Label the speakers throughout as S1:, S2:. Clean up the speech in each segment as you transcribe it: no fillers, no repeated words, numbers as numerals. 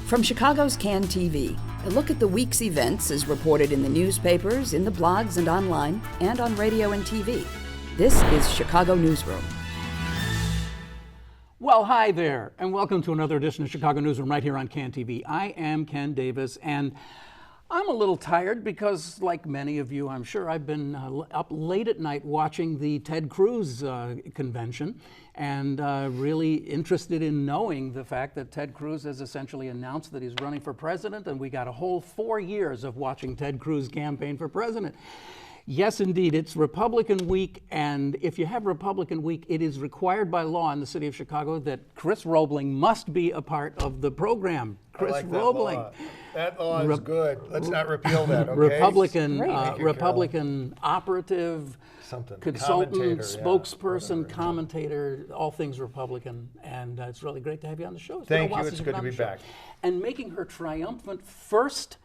S1: From Chicago's Can TV, a look at the week's events is reported in the newspapers, in the blogs and online, and on radio and TV. This is Chicago Newsroom.
S2: Well, hi there, and welcome to another edition of Chicago Newsroom right here on Can TV. I am Ken Davis, and I'm a little tired because, like many of you, I'm sure, I've been up late at night watching the Ted Cruz convention, and really interested in knowing the fact that Ted Cruz has essentially announced that he's running for president, and we got a whole 4 years of watching Ted Cruz campaign for president. Yes, indeed, it's Republican week, and if you have Republican week, it is required by law in the city of Chicago that Chris Robling must be a part of the program. Chris Robling.
S3: That law is good. Let's not repeal that, okay?
S2: Republican operative, consultant, spokesperson, commentator, all things Republican, and it's really great to have you on the show.
S3: Thank you. It's good to be back.
S2: And making her triumphant first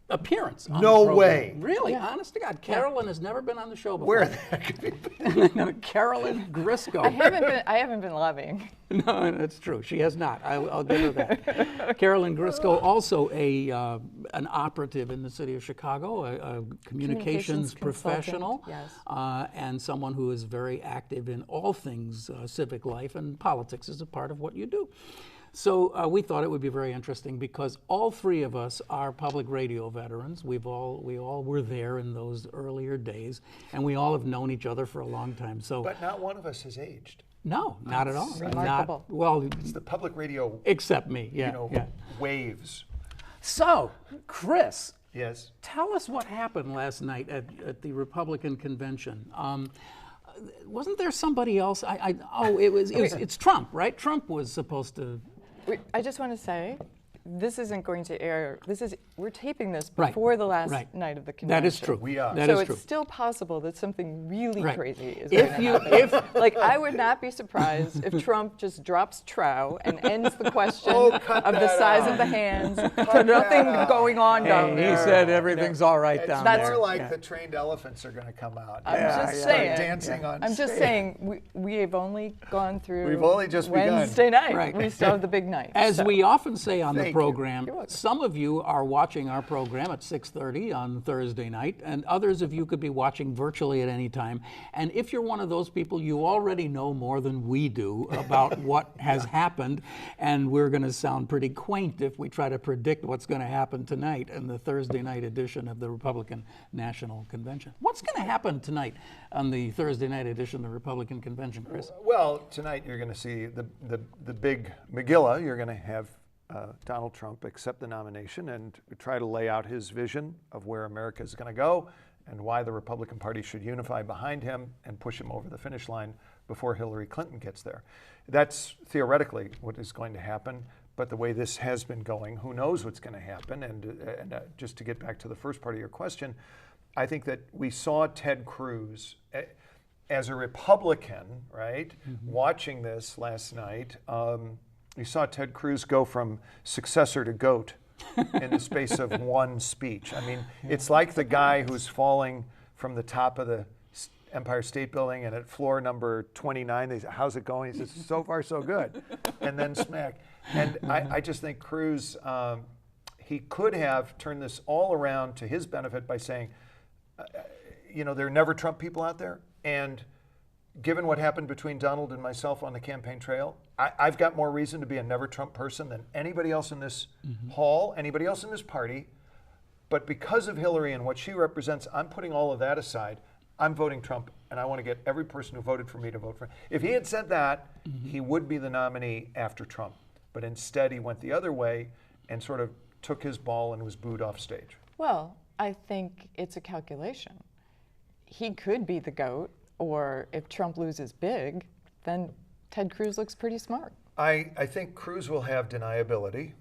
S2: appearance on
S3: No
S2: the program.
S3: way.
S2: Really, honest to God. Carolyn has never been on the show before.
S3: Where the heck have you been?
S2: Carolyn Grisko.
S4: I haven't been loving.
S2: No, that's true. She has not. I'll give her that. Carolyn Grisko, also an operative in the city of Chicago, a communications professional,
S4: yes.
S2: And someone who is very active in all things civic life, and politics is a part of what you do. So we thought it would be very interesting because all three of us are public radio veterans. We all were there in those earlier days, and we all have known each other for a long time. So,
S3: But not one of us has aged.
S2: No, not at all.
S4: Remarkable.
S3: It's the public radio.
S2: Except me,
S3: Waves.
S2: So, Chris.
S3: Yes.
S2: Tell us what happened last night at the Republican convention. Wasn't there somebody else? It's Trump, right? Trump was supposed to.
S4: I just want to say, this isn't going to air. We're taping this before the last night of the convention.
S2: That is true.
S3: We are.
S2: That is
S4: so
S2: true.
S4: it's still possible that something really crazy is going to happen. Like, I would not be surprised if Trump just drops trow and ends the question of the size of the hands to nothing going on down there.
S2: He said everything's all right down there.
S3: It's more like the trained elephants are going to come out.
S4: I'm just saying.
S3: Dancing on
S4: I'm just saying we have only gone through.
S3: We've only just begun.
S4: Wednesday night.
S2: Right.
S4: We still have the big night.
S2: As we often say on the program,
S4: You're welcome.
S2: some of you are watching our program at 6:30 on Thursday night, and others of you could be watching virtually at any time. And if you're one of those people, you already know more than we do about what has happened, and we're going to sound pretty quaint if we try to predict what's going to happen tonight in the Thursday night edition of the Republican National Convention. What's going to happen tonight on the Thursday night edition of the Republican Convention, Chris?
S3: Well, tonight you're going to see the big Megillah. You're going to have Donald Trump accept the nomination and try to lay out his vision of where America is going to go and why the Republican Party should unify behind him and push him over the finish line before Hillary Clinton gets there. That's theoretically what is going to happen, but the way this has been going, who knows what's going to happen? And just to get back to the first part of your question, I think that we saw Ted Cruz as a Republican, right, watching this last night. You saw Ted Cruz go from successor to GOAT in the space of one speech. I mean, it's like the guy who's falling from the top of the Empire State Building and at floor number 29, they say, how's it going? He says, so far so good. And then smack. And I just think Cruz, he could have turned this all around to his benefit by saying, there are never Trump people out there. And given what happened between Donald and myself on the campaign trail, I've got more reason to be a never Trump person than anybody else in this hall, anybody else in this party. But because of Hillary and what she represents, I'm putting all of that aside. I'm voting Trump, and I want to get every person who voted for me to vote for him. If he had said that, he would be the nominee after Trump. But instead, he went the other way and sort of took his ball and was booed off stage.
S4: Well, I think it's a calculation. He could be the GOAT, or if Trump loses big, then Ted Cruz looks pretty smart.
S3: I think Cruz will have deniability,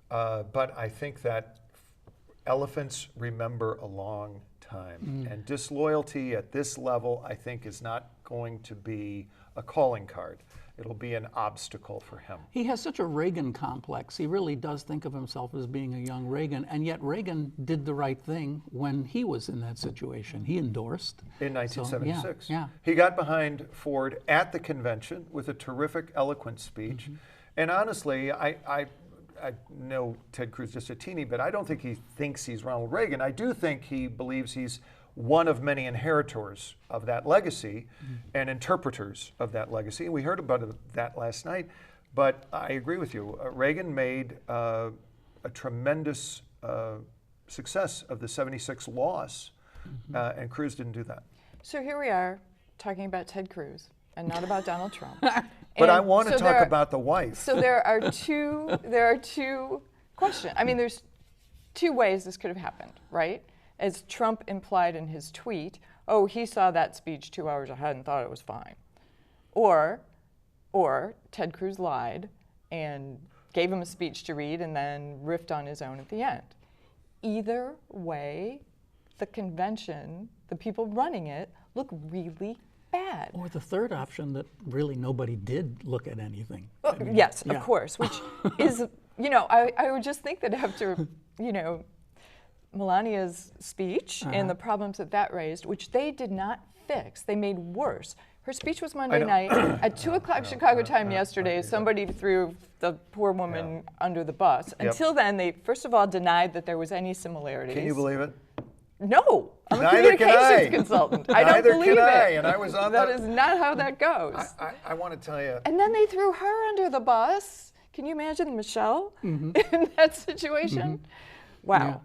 S3: but I think that elephants remember a long time. And disloyalty at this level, I think, is not going to be a calling card. It'll be an obstacle for him.
S2: He has such a Reagan complex. He really does think of himself as being a young Reagan, and yet Reagan did the right thing when he was in that situation. He endorsed.
S3: In 1976.
S2: So, yeah.
S3: He got behind Ford at the convention with a terrific, eloquent speech. And honestly, I know Ted Cruz just a teeny bit. I don't think he thinks he's Ronald Reagan. I do think he believes he's one of many inheritors of that legacy and interpreters of that legacy. And we heard about that last night. But I agree with you. Reagan made a tremendous success of the 76 loss, and Cruz didn't do that.
S4: So here we are talking about Ted Cruz and not about Donald Trump.
S3: But I want to talk about the wife.
S4: So there are two questions. I mean, there's two ways this could have happened, right? As Trump implied in his tweet, oh, he saw that speech 2 hours ahead and thought it was fine. Or Ted Cruz lied and gave him a speech to read and then riffed on his own at the end. Either way, the convention, the people running it, look really bad.
S2: Or the third option, that really nobody did look at anything.
S4: Well, yes, of course, which is, I would just think that after, Melania's speech and the problems that raised, which they did not fix, they made worse. Her speech was Monday night. At 2 o'clock Chicago time yesterday, somebody threw the poor woman under the bus. Until then, they first of all denied that there was any similarities.
S3: Can you believe it?
S4: No, I'm a
S3: Neither
S4: communications consultant. I don't believe
S3: Neither can I,
S4: it.
S3: and I was on
S4: that is not how that goes.
S3: I want to tell you.
S4: And then they threw her under the bus. Can you imagine Michelle in that situation? Wow.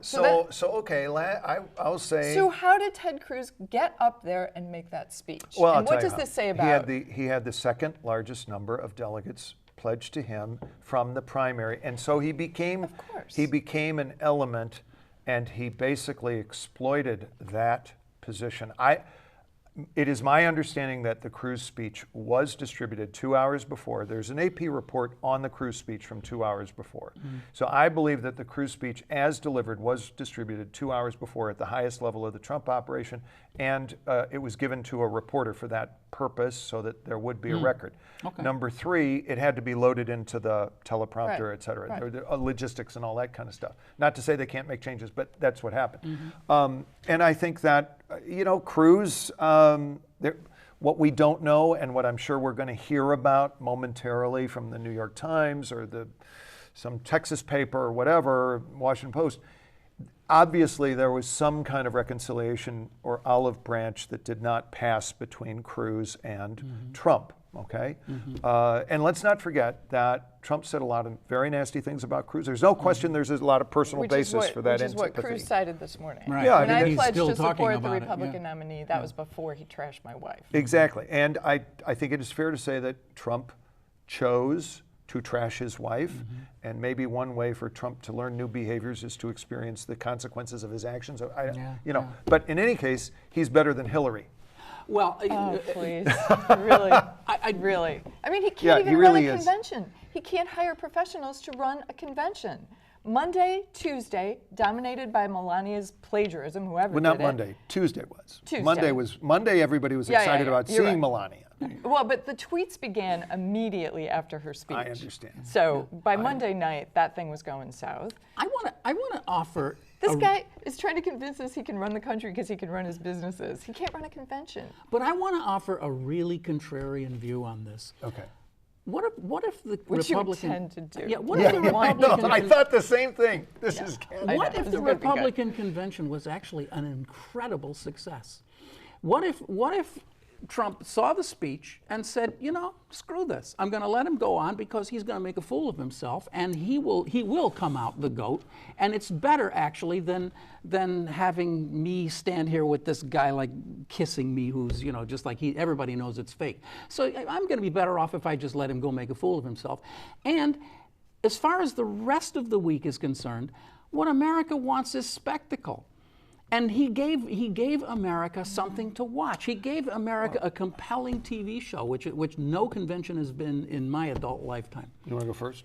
S3: So okay, I'll say.
S4: So how did Ted Cruz get up there and make that speech?
S3: Well,
S4: and what does this say about?
S3: He had the second largest number of delegates pledged to him from the primary, and so he became an element, and he basically exploited that position. It is my understanding that the Cruz speech was distributed 2 hours before. There's an AP report on the Cruz speech from 2 hours before. So I believe that the Cruz speech, as delivered, was distributed 2 hours before at the highest level of the Trump operation, and it was given to a reporter for that purpose so that there would be a record.
S2: Okay.
S3: Number 3, it had to be loaded into the teleprompter, et cetera.
S4: Right.
S3: There were logistics and all that kind of stuff. Not to say they can't make changes, but that's what happened. And I think that, Cruz, what we don't know and what I'm sure we're going to hear about momentarily from the New York Times or some Texas paper or whatever, Washington Post, obviously there was some kind of reconciliation or olive branch that did not pass between Cruz and Trump. Okay, and let's not forget that Trump said a lot of very nasty things about Cruz. There's no question there's a lot of personal basis for that
S4: Which is
S3: antipathy.
S4: what Cruz cited this morning.
S2: Right.
S3: Yeah,
S4: When I
S2: he's
S4: pledged
S2: still
S4: to
S2: talking
S4: support the
S2: about it,
S4: Republican nominee, that was before he trashed my wife.
S3: Exactly, and I think it is fair to say that Trump chose to trash his wife, and maybe one way for Trump to learn new behaviors is to experience the consequences of his actions. But in any case, he's better than Hillary.
S2: Well,
S4: Oh, please. Really? Really? I mean, he can't even
S3: really
S4: run a
S3: is.
S4: convention. He can't hire professionals to run a convention. Monday, Tuesday, dominated by Melania's plagiarism, whoever
S3: Well,
S4: did
S3: not
S4: it.
S3: Monday. Tuesday was.
S4: Tuesday.
S3: Monday. Everybody was excited about
S4: You're
S3: seeing
S4: right.
S3: Melania.
S4: Well, but the tweets began immediately after her speech.
S3: I understand.
S4: So by Monday night, that thing was going south.
S2: I want to offer.
S4: This guy is trying to convince us he can run the country because he can run his businesses. He can't run a convention.
S2: But I want to offer a really contrarian view on this.
S3: Okay.
S2: What if the
S4: Which
S2: Republican?
S4: you tend to do.
S2: Yeah. What if the
S3: No,
S2: Republican?
S3: I thought the same thing. This is
S4: I
S2: What
S4: know,
S2: if
S4: this
S2: the
S4: is gonna be good.
S2: Republican convention was actually an incredible success? What if Trump saw the speech and said, screw this. I'm going to let him go on because he's going to make a fool of himself, and he will come out the goat. And it's better actually than having me stand here with this guy like kissing me, who's just like everybody knows it's fake. So I'm going to be better off if I just let him go make a fool of himself. And as far as the rest of the week is concerned, what America wants is spectacle. And he gave America something to watch. He gave America a compelling TV show, which no convention has been in my adult lifetime.
S3: You want to go first?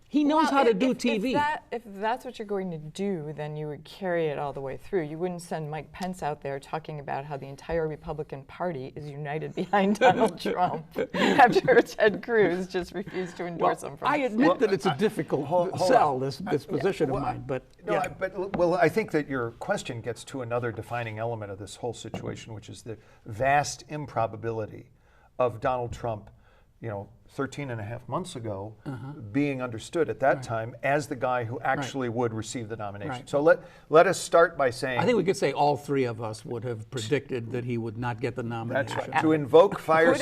S2: He knows how to do TV.
S4: If that's what you're going to do, then you would carry it all the way through. You wouldn't send Mike Pence out there talking about how the entire Republican Party is united behind Donald Trump after Ted Cruz just refused to endorse him.
S2: I admit that it's a difficult sell, this position of mine. But
S3: I think that your question gets to another defining element of this whole situation, which is the vast improbability of Donald Trump 13 and a half months ago, being understood at that time as the guy who actually would receive the nomination.
S2: Right.
S3: So let us start by saying,
S2: I think we could say all three of us would have predicted that he would not get the nomination.
S3: that's right. To invoke fire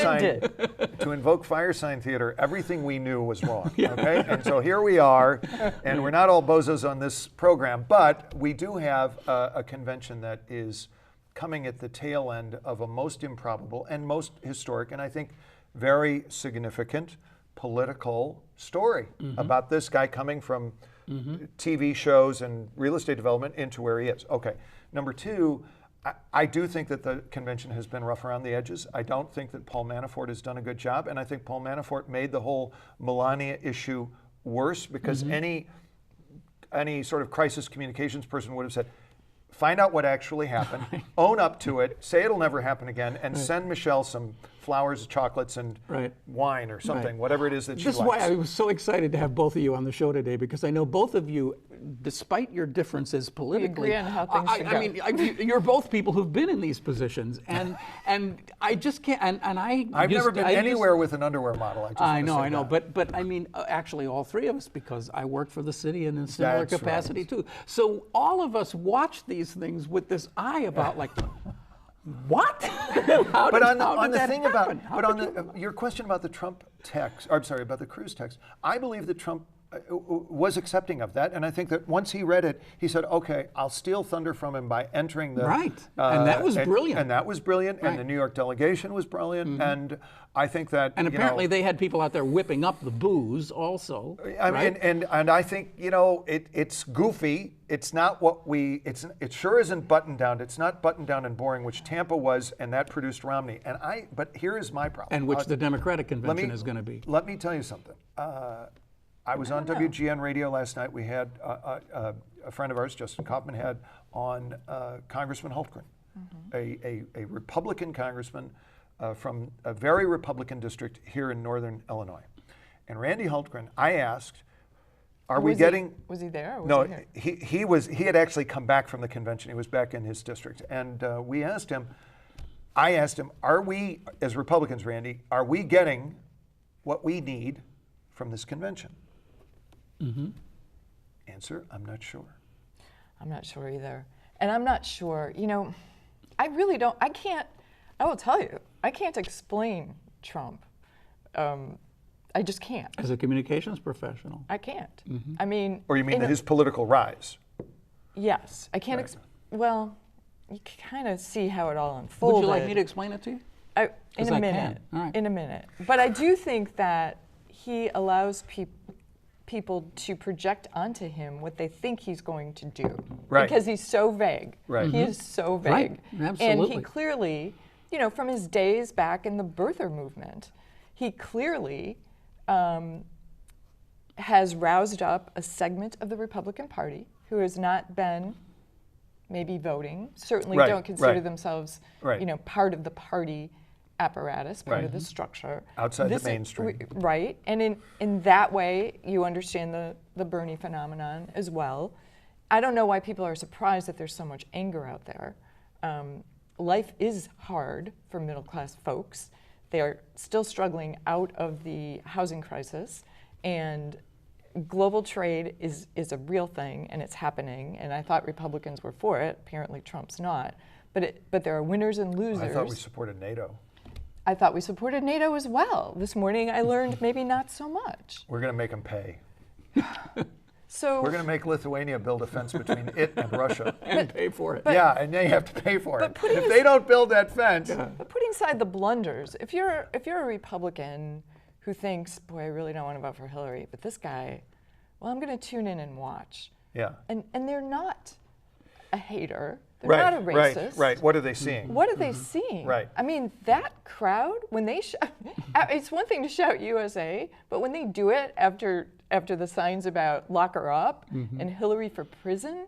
S3: sign theater, everything we knew was wrong. Okay, and so here we are, and we're not all bozos on this program, but we do have a convention that is coming at the tail end of a most improbable and most historic, and I think very significant political story about this guy coming from TV shows and real estate development into where he is. Okay. Number two, I do think that the convention has been rough around the edges. I don't think that Paul Manafort has done a good job, and I think Paul Manafort made the whole Melania issue worse because any sort of crisis communications person would have said, find out what actually happened, own up to it, say it'll never happen again, and send Michelle some flowers, chocolates, and wine or something, whatever it is that she likes.
S2: This is why I was so excited to have both of you on the show today, because I know both of you, despite your differences politically,
S4: we agree on how things should go.
S2: I mean, you're both people who've been in these positions, and I just can't.
S3: I've never been anywhere with an underwear model.
S2: I know, but I mean, actually, all three of us, because I work for the city in a similar capacity too. So all of us watch these things with this eye about like. What? Your question about the Trump text, I'm sorry, about the Cruz text, I believe that Trump was accepting of that, and I think that once he read it, he said, okay, I'll steal thunder from him by entering the... Right, and that was brilliant.
S3: And that was brilliant, and the New York delegation was brilliant, and I think that...
S2: And apparently they had people out there whipping up the booze also.
S3: I mean, and I think, it's goofy. It's not what it sure isn't buttoned down. It's not buttoned down and boring, which Tampa was, and that produced Romney. But here is my problem.
S2: And which the Democratic convention is going to be.
S3: Let me tell you something. I was on WGN radio last night. We had a friend of ours, Justin Kaufman, had on Congressman Hultgren, a Republican congressman from a very Republican district here in northern Illinois. And Randy Hultgren, I asked, was
S4: he there? Or
S3: was he was. He had actually come back from the convention. He was back in his district, and I asked him, are we, as Republicans, Randy, are we getting what we need from this convention? Answer, I'm not sure.
S4: I'm not sure either. And I'm not sure, I really don't, I will tell you, I can't explain Trump. I just can't.
S2: As a communications professional.
S4: I can't. I mean.
S3: Or you mean his political rise?
S4: Yes. I can't, well, you can kind of see how it all unfolded.
S2: Would you like me to explain it to you?
S4: In a minute. All right. In a minute. But I do think that he allows people to project onto him what they think he's going to do.
S3: Right.
S4: Because he's so vague.
S3: Right.
S4: He is so vague.
S2: Right. Absolutely.
S4: And he clearly, from his days back in the birther movement, he clearly has roused up a segment of the Republican Party who has not been maybe voting, certainly don't consider themselves, part of the party apparatus, part of the structure.
S3: Outside the mainstream.
S4: Right, and in that way, you understand the Bernie phenomenon as well. I don't know why people are surprised that there's so much anger out there. Life is hard for middle-class folks. They are still struggling out of the housing crisis, and global trade is a real thing, and it's happening, and I thought Republicans were for it. Apparently Trump's not. But there are winners and losers.
S3: I thought we supported NATO.
S4: I thought we supported NATO as well. This morning I learned maybe not so much.
S3: We're going to make them pay.
S4: So
S3: we're going to make Lithuania build a fence between it and Russia.
S2: And pay for it.
S3: And they have to pay for it. If they don't build that fence.
S4: But putting aside the blunders, if you're a Republican who thinks, boy, I really don't want to vote for Hillary, but this guy, well, I'm going to tune in and watch.
S3: Yeah.
S4: And they're not a hater. They're not a racist.
S3: Right. What are they seeing?
S4: What are they seeing?
S3: Right.
S4: I mean, that crowd, when they it's one thing to shout USA, but when they do it after the signs about lock her up and Hillary for prison,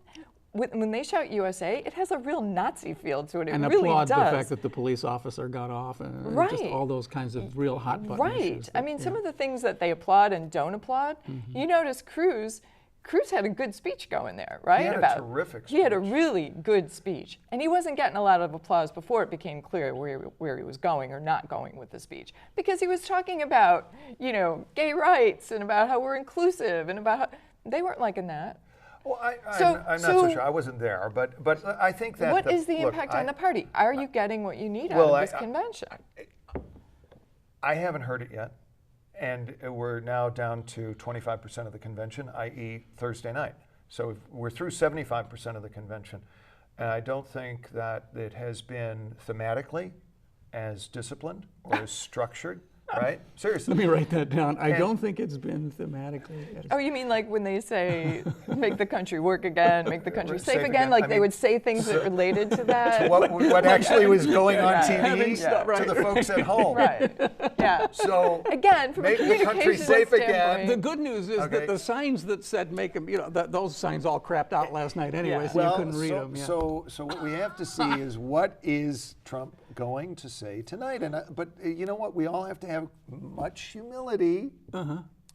S4: when they shout USA, it has a real Nazi feel to it. It
S2: and
S4: really
S2: applaud
S4: does.
S2: the fact that the police officer got off, and just all those kinds of real hot button issues.
S4: I mean, some of the things that they applaud and don't applaud. You notice Cruz Cruz had a good speech going there, right?
S3: He had a terrific speech.
S4: He had a really good speech. And he wasn't getting a lot of applause before it became clear where he was going or not going with the speech. Because he was talking about, gay rights and about how we're inclusive and about how they weren't liking that.
S3: Well, I'm not so sure. I wasn't there, but I think that...
S4: What is the impact on the party? Are you getting what you need out of this convention?
S3: I haven't heard it yet. And we're now down to 25% of the convention, i.e. Thursday night. So we're through 75% of the convention. And I don't think that it has been thematically as disciplined or as structured, right? Seriously.
S2: Let me write that down. I don't think it's been thematically.
S4: Oh, you mean like when they say, make the country work again, make the country safe again? Like they would say things that related to that?
S3: What actually was going on TV to the folks at home.
S4: Right. Yeah.
S3: So
S4: again, from
S3: make the country safe again.
S2: The good news is that the signs that said make them, those signs all crapped out last night anyway, so you couldn't read them. Yeah.
S3: So what we have to see is what is Trump going to say tonight? But you know what? We all have to have much humility.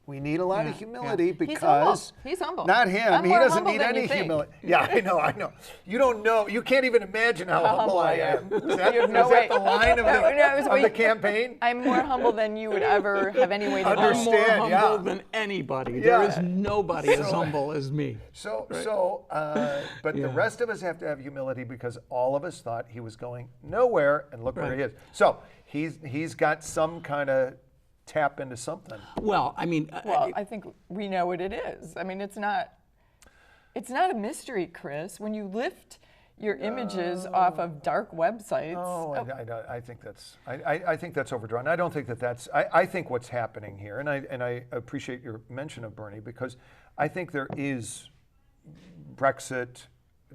S3: We need a lot of humility because
S4: he's humble.
S3: Not him. He doesn't need any humility. Yeah, I know. You don't know. You can't even imagine how humble I am. Is that the line of the campaign?
S4: I'm more humble than you would ever have any way to
S3: understand.
S2: I'm more humble than anybody. There is nobody as humble as me.
S3: But the rest of us have to have humility because all of us thought he was going nowhere, and look where he is. So he's got some kind of tap into something.
S2: Well, I mean,
S4: I think we know what it is. I mean, it's not a mystery, Chris. When you lift your images off of dark websites.
S3: I think that's overdrawn. I don't think that's. I think what's happening here, and I appreciate your mention of Bernie because I think there is Brexit,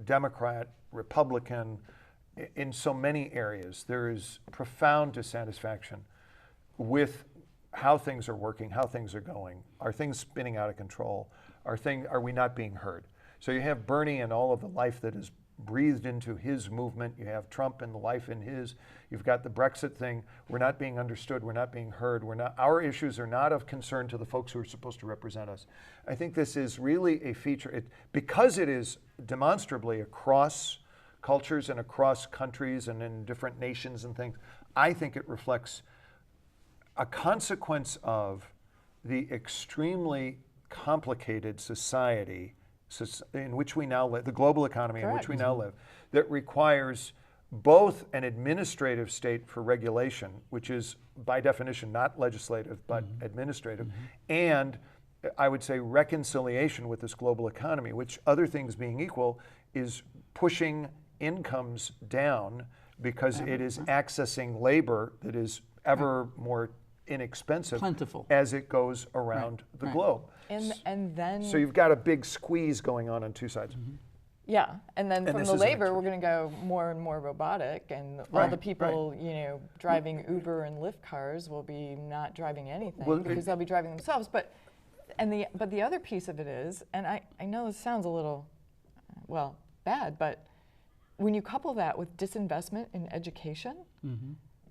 S3: Democrat, Republican, in so many areas. There is profound dissatisfaction with how things are working, how things are going. Are things spinning out of control? Are we not being heard? So you have Bernie and all of the life that is breathed into his movement. You have Trump and the life in his. You've got the Brexit thing. We're not being understood. We're not being heard. Our issues are not of concern to the folks who are supposed to represent us. I think this is really a feature, because it is demonstrably across cultures and across countries and in different nations and things. I think it reflects a consequence of the extremely complicated society in which we now live, the global economy in which we now live, that requires both an administrative state for regulation, which is by definition not legislative but administrative, and I would say reconciliation with this global economy, which, other things being equal, is pushing incomes down because it is accessing labor that is ever more inexpensive,
S2: plentiful,
S3: as it goes around the globe.
S4: And then
S3: so you've got a big squeeze going on two sides.
S4: Yeah, and then from the labor, we're going to go more and more robotic, and all the people, driving Uber and Lyft cars will be not driving anything because they'll be driving themselves. But the other piece of it is, and I know this sounds a little, bad, but when you couple that with disinvestment in education,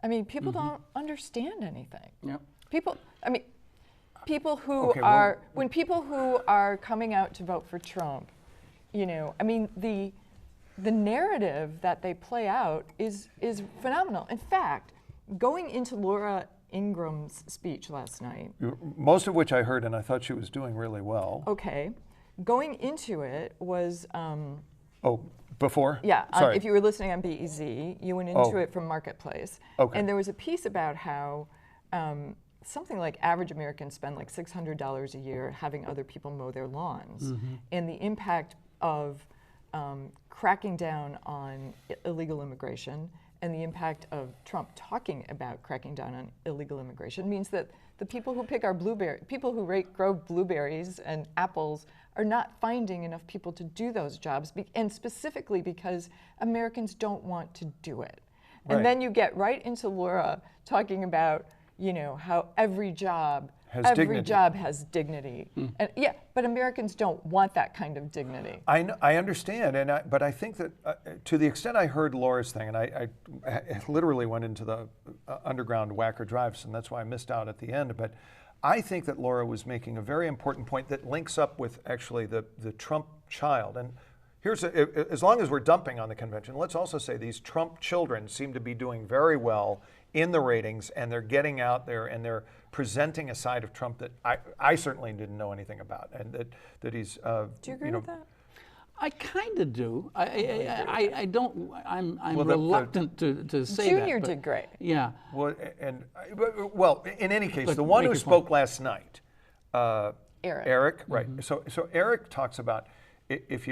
S4: I mean, people don't understand anything.
S2: Yep.
S4: People who when people who are coming out to vote for Trump, the narrative that they play out is phenomenal. In fact, going into Laura Ingram's speech last night,
S3: most of which I heard, and I thought she was doing really well.
S4: Okay, going into it was.
S3: Before?
S4: Yeah, if you were listening on BEZ, you went into it from Marketplace.
S3: Okay.
S4: And there was a piece about how something like average Americans spend like $600 a year having other people mow their lawns, and the impact of cracking down on illegal immigration and the impact of Trump talking about cracking down on illegal immigration means that the people who pick our people who grow blueberries and apples are not finding enough people to do those jobs, and specifically because Americans don't want to do it. And then you get right into Laura talking about, how every job has dignity. And but Americans don't want that kind of dignity.
S3: I understand, but I think that to the extent I heard Laura's thing, and I literally went into the underground Wacker drives, and that's why I missed out at the end. But I think that Laura was making a very important point that links up with actually the Trump child. And here's as long as we're dumping on the convention, let's also say these Trump children seem to be doing very well in the ratings, and they're getting out there and they're presenting a side of Trump that I certainly didn't know anything about, and that he's.
S4: Do you agree with that?
S2: I kind of do. I don't. I'm reluctant to say that.
S4: Junior did great.
S2: Yeah.
S3: Well, in any case, but the one who spoke last night, Eric, right? So Eric talks about if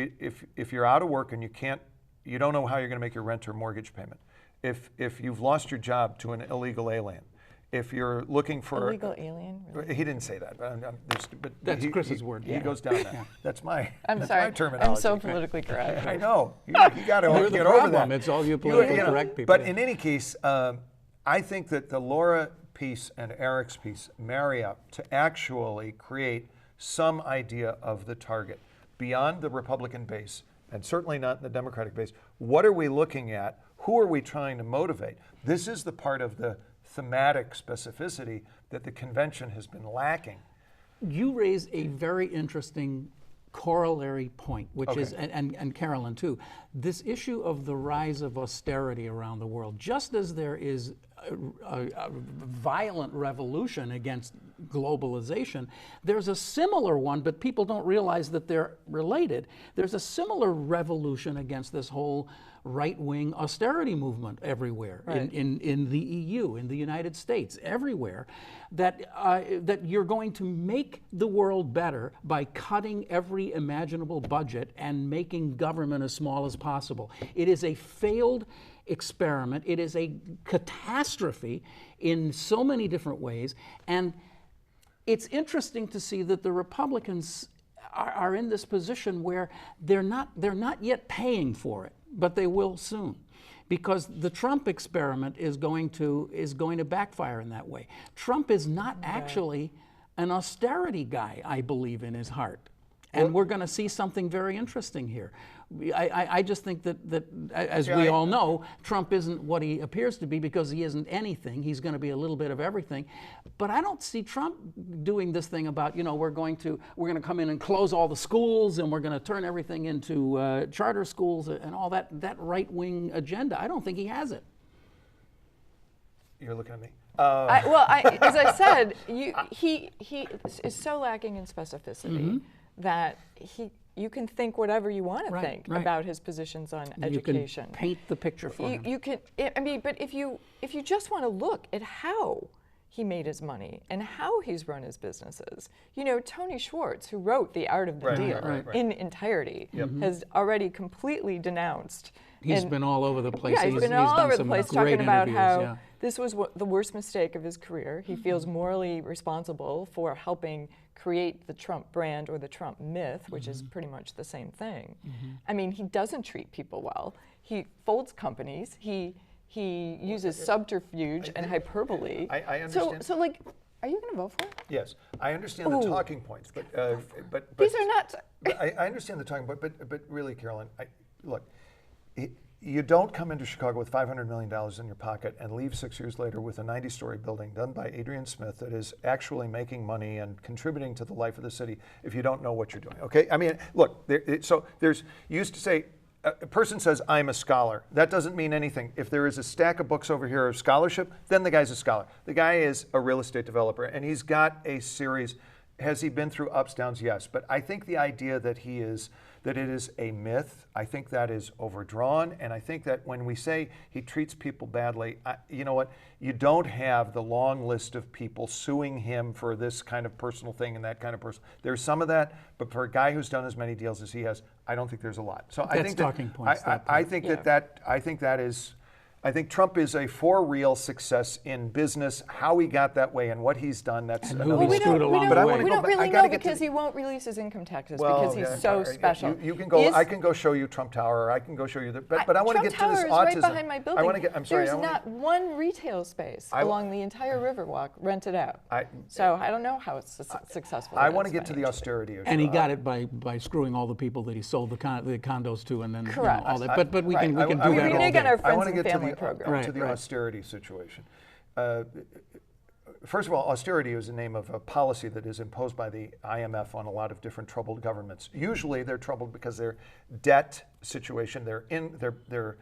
S3: you're out of work and you don't know how you're going to make your rent or mortgage payment, if you've lost your job to an illegal alien, if you're looking for
S4: illegal alien, really?
S3: He didn't say that, but
S2: that's Chris's word.
S3: He goes down that. That's my
S4: I'm sorry.
S3: my terminology.
S4: I'm so politically correct.
S3: I know. You got to get over that.
S2: It's all you politically correct people.
S3: But in any case, I think that the Laura piece and Eric's piece marry up to actually create some idea of the target beyond the Republican base, and certainly not in the Democratic base. What are we looking at? Who are we trying to motivate? This is the part of the thematic specificity that the convention has been lacking.
S2: You raise a very interesting corollary point, which is, and Carolyn too, this issue of the rise of austerity around the world. Just as there is a violent revolution against globalization, there's a similar one, but people don't realize that they're related. There's a similar revolution against this whole right-wing austerity movement everywhere, right. in the EU, in the United States, everywhere, that you're going to make the world better by cutting every imaginable budget and making government as small as possible. It is a failed experiment. It is a catastrophe in so many different ways, and it's interesting to see that the Republicans are in this position where they're not yet paying for it, but they will soon, because the Trump experiment is going to backfire in that way. Trump is not actually an austerity guy, I believe, in his heart, and we're going to see something very interesting here. I just think that as we all know, Trump isn't what he appears to be, because he isn't anything. He's going to be a little bit of everything. But I don't see Trump doing this thing about, we're going to come in and close all the schools, and we're going to turn everything into charter schools and all that right-wing agenda. I don't think he has it.
S3: You're looking at me.
S4: As I said, he is so lacking in specificity that you can think whatever you want to think about his positions on education.
S2: You can paint the picture for him.
S4: You can. I mean, but if you just want to look at how he made his money and how he's run his businesses, Tony Schwartz, who wrote The Art of the Deal in entirety, has already completely denounced.
S2: He's been all over the place.
S4: Yeah, he's been all over the place talking about how
S2: this
S4: was the worst mistake of his career. He feels morally responsible for helping create the Trump brand or the Trump myth, which is pretty much the same thing. I mean, he doesn't treat people well. He folds companies. He uses subterfuge and hyperbole.
S3: I understand.
S4: So like, are you going to vote for it?
S3: Yes, I understand the talking points, but
S4: these are not.
S3: I understand the talking point, but really, Carolyn, look. You don't come into Chicago with $500 million in your pocket and leave 6 years later with a 90-story building done by Adrian Smith that is actually making money and contributing to the life of the city if you don't know what you're doing, okay? I mean, look, you used to say, a person says, I'm a scholar. That doesn't mean anything. If there is a stack of books over here of scholarship, then the guy's a scholar. The guy is a real estate developer, and he's got a series. Has he been through ups, downs? Yes. But I think the idea that it is a myth, I think that is overdrawn. And I think that when we say he treats people badly, you know what? You don't have the long list of people suing him for this kind of personal thing and that kind of personal. There's some of that, but for a guy who's done as many deals as he has, I don't think there's a lot. So I think
S2: talking points.
S3: I think Trump is a for real success in business. How he got that way and what he's done, that's another
S4: we
S3: story.
S4: don't really know because he won't release his income taxes because he's so special.
S3: You can go. I can go show you Trump Tower, or I can go show you but I want to get to this autism.
S4: Trump Tower is right behind my building.
S3: There's
S4: not one retail space along the entire Riverwalk rented out. So I don't know how it's successful.
S3: I want to get to the austerity issue.
S2: And he got it by screwing all the people that he sold the condos to, and then
S4: correct.
S2: All that. But we can do that all day.
S4: Our friends and family program.
S3: To the austerity situation. first of all, austerity is the name of a policy that is imposed by the IMF on a lot of different troubled governments. Usually they're troubled because their debt situation, their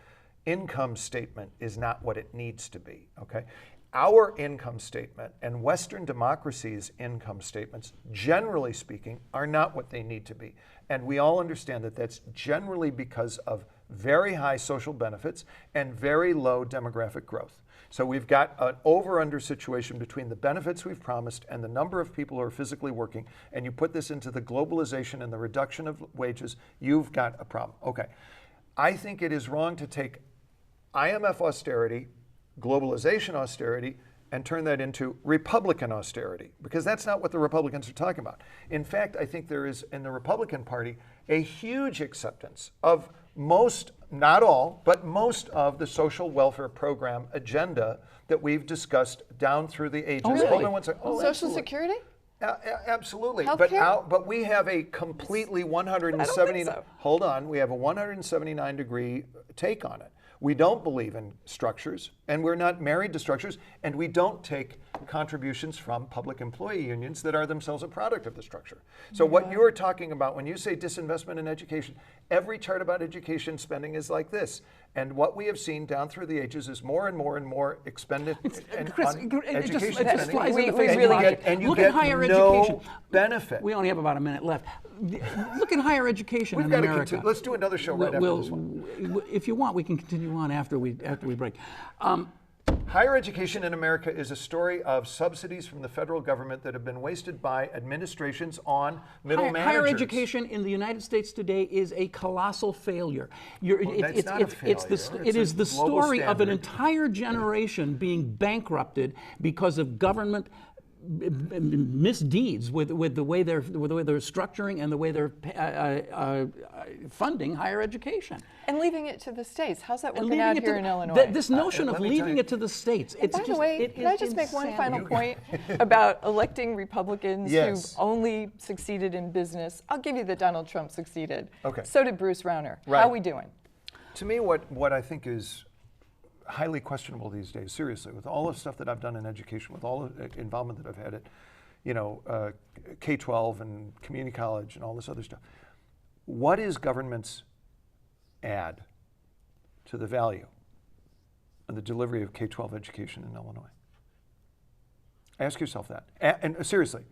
S3: income statement is not what it needs to be, okay? Our income statement and Western democracies' income statements, generally speaking, are not what they need to be. And we all understand that that's generally because of very high social benefits and very low demographic growth. So we've got an over-under situation between the benefits we've promised and the number of people who are physically working, and you put this into the globalization and the reduction of wages, you've got a problem. Okay, I think it is wrong to take IMF austerity, globalization austerity, and turn that into Republican austerity, because that's not what the Republicans are talking about. In fact, I think there is, in the Republican Party, a huge acceptance of most, not all, but most of the social welfare program agenda that we've discussed down through the ages.
S2: Oh, really?
S3: Hold on one second.
S4: Social
S3: absolutely.
S4: Security?
S3: Absolutely.
S4: Healthcare?
S3: But we have a completely 179,
S4: so.
S3: hold on, we have a 179-degree take on it. We don't believe in structures, and we're not married to structures, and we don't take contributions from public employee unions that are themselves a product of the structure. So what you're talking about when you say disinvestment in education, every chart about education spending is like this. And what we have seen down through the ages is more and more and more expended
S2: Chris,
S3: on
S2: it
S3: education
S2: just
S3: spending.
S2: flies
S4: We
S2: in the face of
S4: really
S2: logic.
S3: And you
S2: Look
S3: get
S2: at higher
S3: no
S2: education.
S3: benefit.
S2: We only have about a minute left. Look at higher education
S3: We've
S2: in
S3: got to
S2: America.
S3: continue. Let's do another show right after this one.
S2: If you want, we can continue on after we break.
S3: Higher education in America is a story of subsidies from the federal government that have been wasted by administrations on middle managers.
S2: Higher education in the United States today is a colossal failure.
S3: It's not a failure.
S2: It is the
S3: global
S2: story of an
S3: standard.
S2: entire generation being bankrupted because of government misdeeds with the way they're structuring and the way they're funding higher education.
S4: And leaving it to the states. How's that working out here in Illinois?
S2: This notion of
S3: let me tell
S2: leaving
S3: you-
S2: it to the states.
S4: And by the way, can I just make one final point about electing Republicans
S3: Yes.
S4: who've only succeeded in business? I'll give you that Donald Trump succeeded.
S3: Okay.
S4: So did Bruce Rauner.
S3: Right.
S4: How are we doing?
S3: To me, what I think is highly questionable these days, seriously, with all the stuff that I've done in education, with all the involvement that I've had at, K-12 and community college and all this other stuff, what is government's add to the value of the delivery of K-12 education in Illinois? Ask yourself that. And seriously,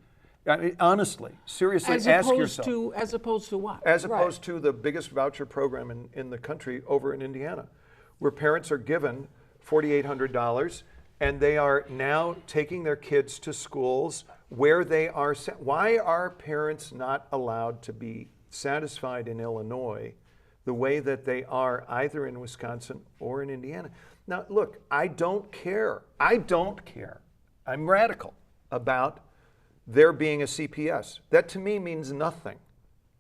S3: I mean, honestly, seriously, ask yourself.
S2: As opposed to what?
S3: As opposed to the biggest voucher program in the country over in Indiana, where parents are given $4,800 and they are now taking their kids to schools where they are. Why are parents not allowed to be satisfied in Illinois the way that they are either in Wisconsin or in Indiana? Now, look, I don't care. I'm radical about there being a CPS. That to me means nothing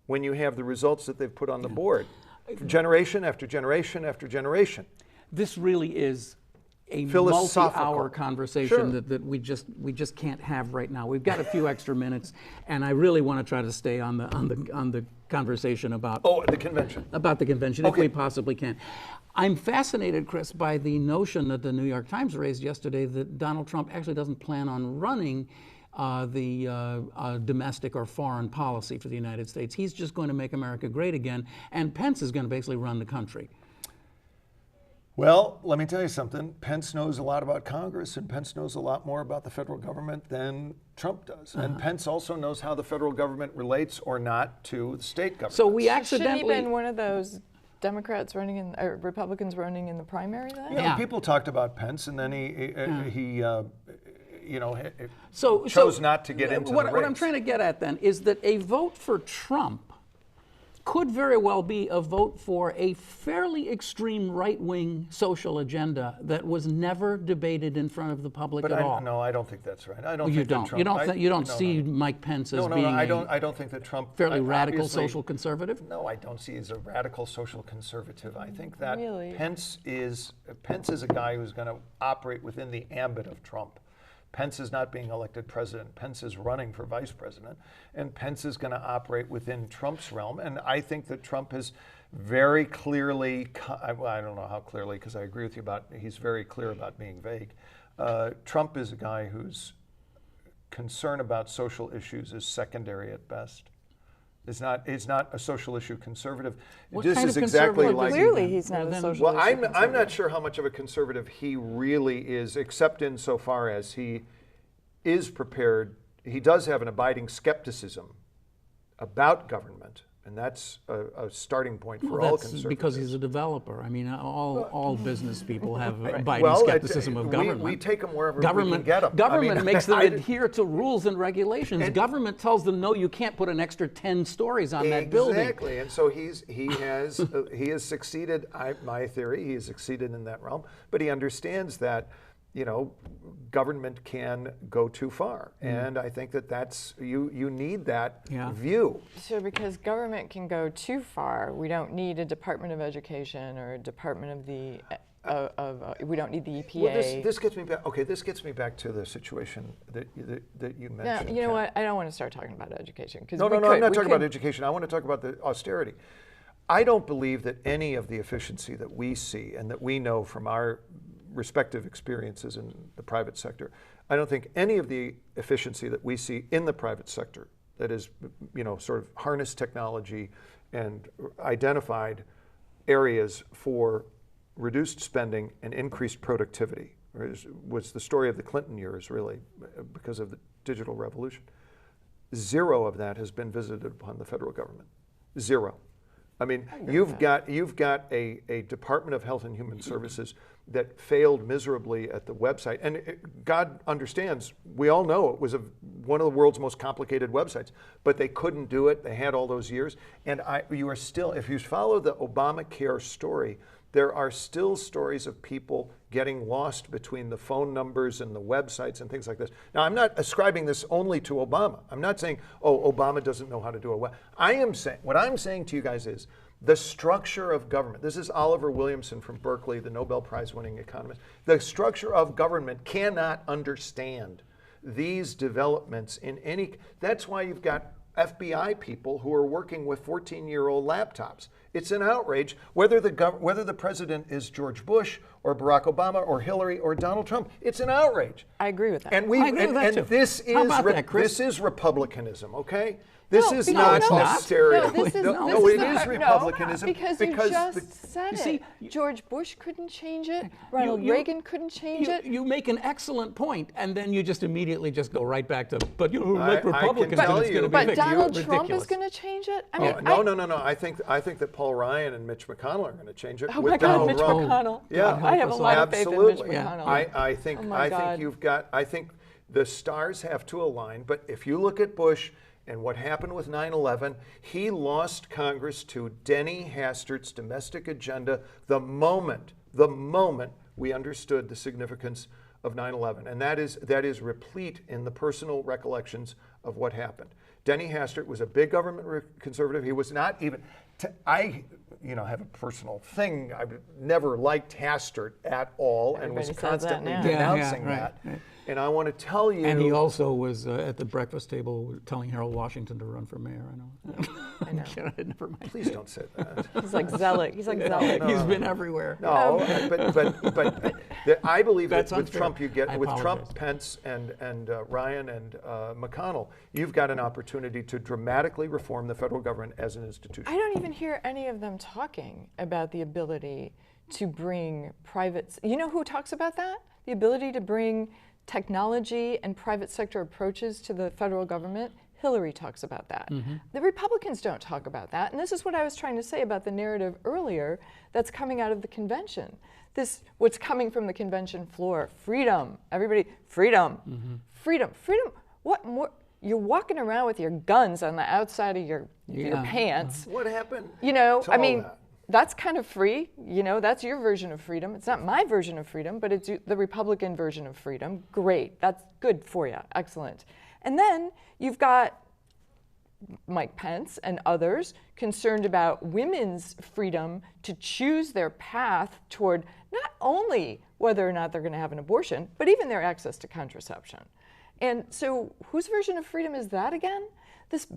S3: when you have the results that they've put on the board. Generation after generation after generation.
S2: This really is a
S3: Philosophical.
S2: multi-hour conversation
S3: Sure.
S2: that we just can't have right now. We've got a few extra minutes, and I really want to try to stay on the conversation about
S3: the convention.
S2: About the convention,
S3: Okay.
S2: if we possibly can. I'm fascinated, Chris, by the notion that the New York Times raised yesterday that Donald Trump actually doesn't plan on running the domestic or foreign policy for the United States. He's just going to make America great again, and Pence is going to basically run the country.
S3: Well, let me tell you something. Pence knows a lot about Congress, and Pence knows a lot more about the federal government than Trump does. And Pence also knows how the federal government relates or not to the state government.
S2: So we
S4: Shouldn't
S2: accidentally...
S4: he been one of those Democrats running in, or Republicans running in the primary then?
S3: Yeah,
S2: Yeah.
S3: people talked about Pence, and then he
S2: So
S3: chose not to get into the race.
S2: What I'm trying to get at then is that a vote for Trump could very well be a vote for a fairly extreme right-wing social agenda that was never debated in front of the public
S3: But
S2: at all.
S3: No, I don't think that's right. I don't
S2: You
S3: think that
S2: don't.
S3: Trump,
S2: You don't see Mike Pence as being
S3: I
S2: a
S3: don't think that Trump
S2: fairly radical
S3: obviously-
S2: social conservative.
S3: No, I don't see as a radical social conservative. I think that
S4: Really?
S3: Pence is a guy who's going to operate within the ambit of Trump. Pence is not being elected president. Pence is running for vice president, and Pence is going to operate within Trump's realm. And I think that Trump has very clearly, I don't know how clearly, because I agree with you about he's very clear about being vague. Trump is a guy who's concern about social issues is secondary at best. Is not a social issue conservative.
S2: What
S3: this
S2: kind
S3: is
S2: of
S3: exactly
S2: conservative
S3: like.
S2: is he
S4: Clearly,
S2: then?
S4: he's not
S2: Well,
S4: a
S2: then-
S4: social
S3: Well,
S4: issue
S3: I'm
S4: conservative.
S3: not sure how much of a conservative he really is, except insofar as he is prepared. He does have an abiding skepticism about government, and that's a starting point for all
S2: That's
S3: conservatives.
S2: because he's a developer. I mean, all business people have abiding
S3: Well,
S2: skepticism of government.
S3: We take them wherever
S2: Government,
S3: we can get them.
S2: government makes them adhere to rules and regulations. Government tells them, no, you can't put an extra 10 stories on that building.
S3: Exactly, and so he has succeeded. My theory, he has succeeded in that realm. But he understands that, government can go too far, and I think that's you need that view.
S4: So because government can go too far, we don't need a Department of Education or a Department of the we don't need the EPA.
S3: Well, this gets me back. Okay, this gets me back to the situation that you mentioned.
S4: Now, you know what? I don't want to start talking about education because
S3: No, I'm not talking about education. I want to talk about the austerity. I don't believe that any of the efficiency that we see and that we know from our respective experiences in the private sector, I don't think any of the efficiency that we see in the private sector that is, sort of harnessed technology and identified areas for reduced spending and increased productivity, was the story of the Clinton years, really, because of the digital revolution. Zero of that has been visited upon the federal government. Zero. I mean, you've got a Department of Health and Human Services that failed miserably at the website, and God understands. We all know it was one of the world's most complicated websites, but they couldn't do it. They had all those years, and you are still. If you follow the Obamacare story, there are still stories of people getting lost between the phone numbers and the websites and things like this. Now, I'm not ascribing this only to Obama. I'm not saying, oh, Obama doesn't know how to do a web. What I'm saying to you guys is the structure of government. This is Oliver Williamson from Berkeley, the Nobel Prize-winning economist. The structure of government cannot understand these developments in any. That's why you've got FBI people who are working with 14-year-old laptops. It's an outrage whether the president is George Bush or Barack Obama or Hillary or Donald Trump. It's an outrage.
S4: I agree with that.
S3: And
S2: I agree with that too.
S3: this
S2: How about that, Chris?
S3: this is republicanism, okay? This is
S4: No,
S3: not
S2: it's not.
S3: austerity.
S4: No, this is,
S3: No,
S4: this
S3: it is
S4: the-
S3: republicanism
S4: No, because you just said
S2: you
S4: it.
S2: see,
S4: George Bush couldn't change it. Ronald
S2: you-
S4: Reagan couldn't change it.
S2: You make an excellent point, and then you just immediately just go right back to, but
S3: I
S2: like
S3: can
S2: Republicans,
S3: tell
S2: and it's
S3: you-
S2: going to be
S4: But
S2: fixed.
S4: Donald
S2: You're
S4: Trump
S2: ridiculous.
S4: is going to change it. I
S3: Oh,
S4: mean,
S3: no. I think that Paul Ryan and Mitch McConnell are going to change it
S4: Oh
S3: with
S4: my God,
S3: Donald
S4: Mitch
S3: Trump.
S4: McConnell.
S3: Yeah,
S4: I have a lot of faith in Mitch
S3: absolutely.
S4: McConnell.
S3: I think
S4: Oh my God.
S3: I think the stars have to align. But if you look at Bush and what happened with 9/11, he lost Congress to Denny Hastert's domestic agenda the moment we understood the significance of 9/11, and that is replete in the personal recollections of what happened. Denny Hastert was a big government conservative. He was not even. I have a personal thing. I never liked Hastert at all, and
S4: Everybody
S3: was
S4: says that
S3: constantly
S4: now.
S3: denouncing
S2: Yeah,
S3: that.
S2: right.
S3: And I want to tell you.
S2: And he also was at the breakfast table telling Harold Washington to run for mayor. I know.
S4: I know.
S2: Never mind.
S3: Please don't say that.
S4: He's like zealot. He's like zealot.
S2: He's been everywhere.
S3: No, but I believe that
S2: That's
S3: with
S2: unfair.
S3: Trump, you get
S2: I
S3: with
S2: apologize.
S3: Trump, Pence, and Ryan and McConnell, you've got an opportunity to dramatically reform the federal government as an institution.
S4: I don't even hear any of them talking about the ability to bring private. You know who talks about that? The ability to bring technology and private sector approaches to the federal government. Hillary talks about that. The Republicans don't talk about that. And this is what I was trying to say about the narrative earlier that's coming out of the convention. What's coming from the convention floor, freedom. Everybody, freedom, freedom. What more? You're walking around with your guns on the outside of your pants.
S3: What happened?
S4: To
S3: all that?
S4: That's kind of free. That's your version of freedom. It's not my version of freedom, but it's the Republican version of freedom. Great. That's good for you. Excellent. And then you've got Mike Pence and others concerned about women's freedom to choose their path toward not only whether or not they're going to have an abortion, but even their access to contraception. And so whose version of freedom is that again? This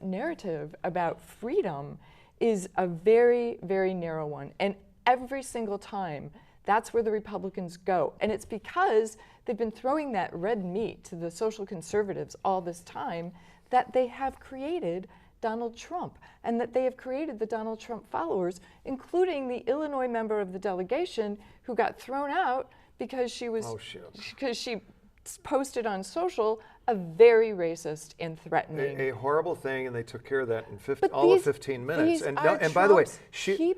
S4: narrative about freedom is a very, very narrow one. And every single time That's where the Republicans go. And it's because they've been throwing that red meat to the social conservatives all this time that they have created Donald Trump, and that they have created the Donald Trump followers, including the Illinois member of the delegation who got thrown out because she posted on social a very racist and threatening.
S3: A horrible thing, and they took care of that in all of 15 minutes. And by the way, she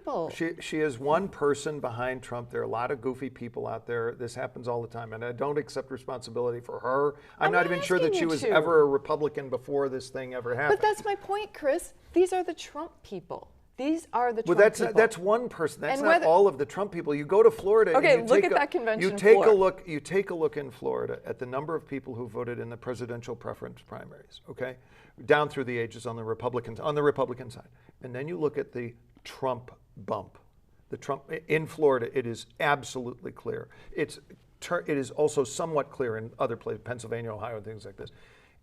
S3: is one person behind Trump. There are a lot of goofy people out there. This happens all the time, and I don't accept responsibility for her. I'm not even sure that she was ever a Republican before this thing ever happened.
S4: But that's my point, Chris. These are the Trump people. These are the Trump people.
S3: That's one person. That's not all of the Trump people. You go to Florida.
S4: Okay,
S3: and
S4: look at that convention
S3: You take
S4: floor.
S3: You take a look in Florida at the number of people who voted in the presidential preference primaries. Okay, down through the ages on the Republican side, and then you look at the Trump bump. The Trump in Florida, it is absolutely clear. It is also somewhat clear in other places, Pennsylvania, Ohio, and things like this.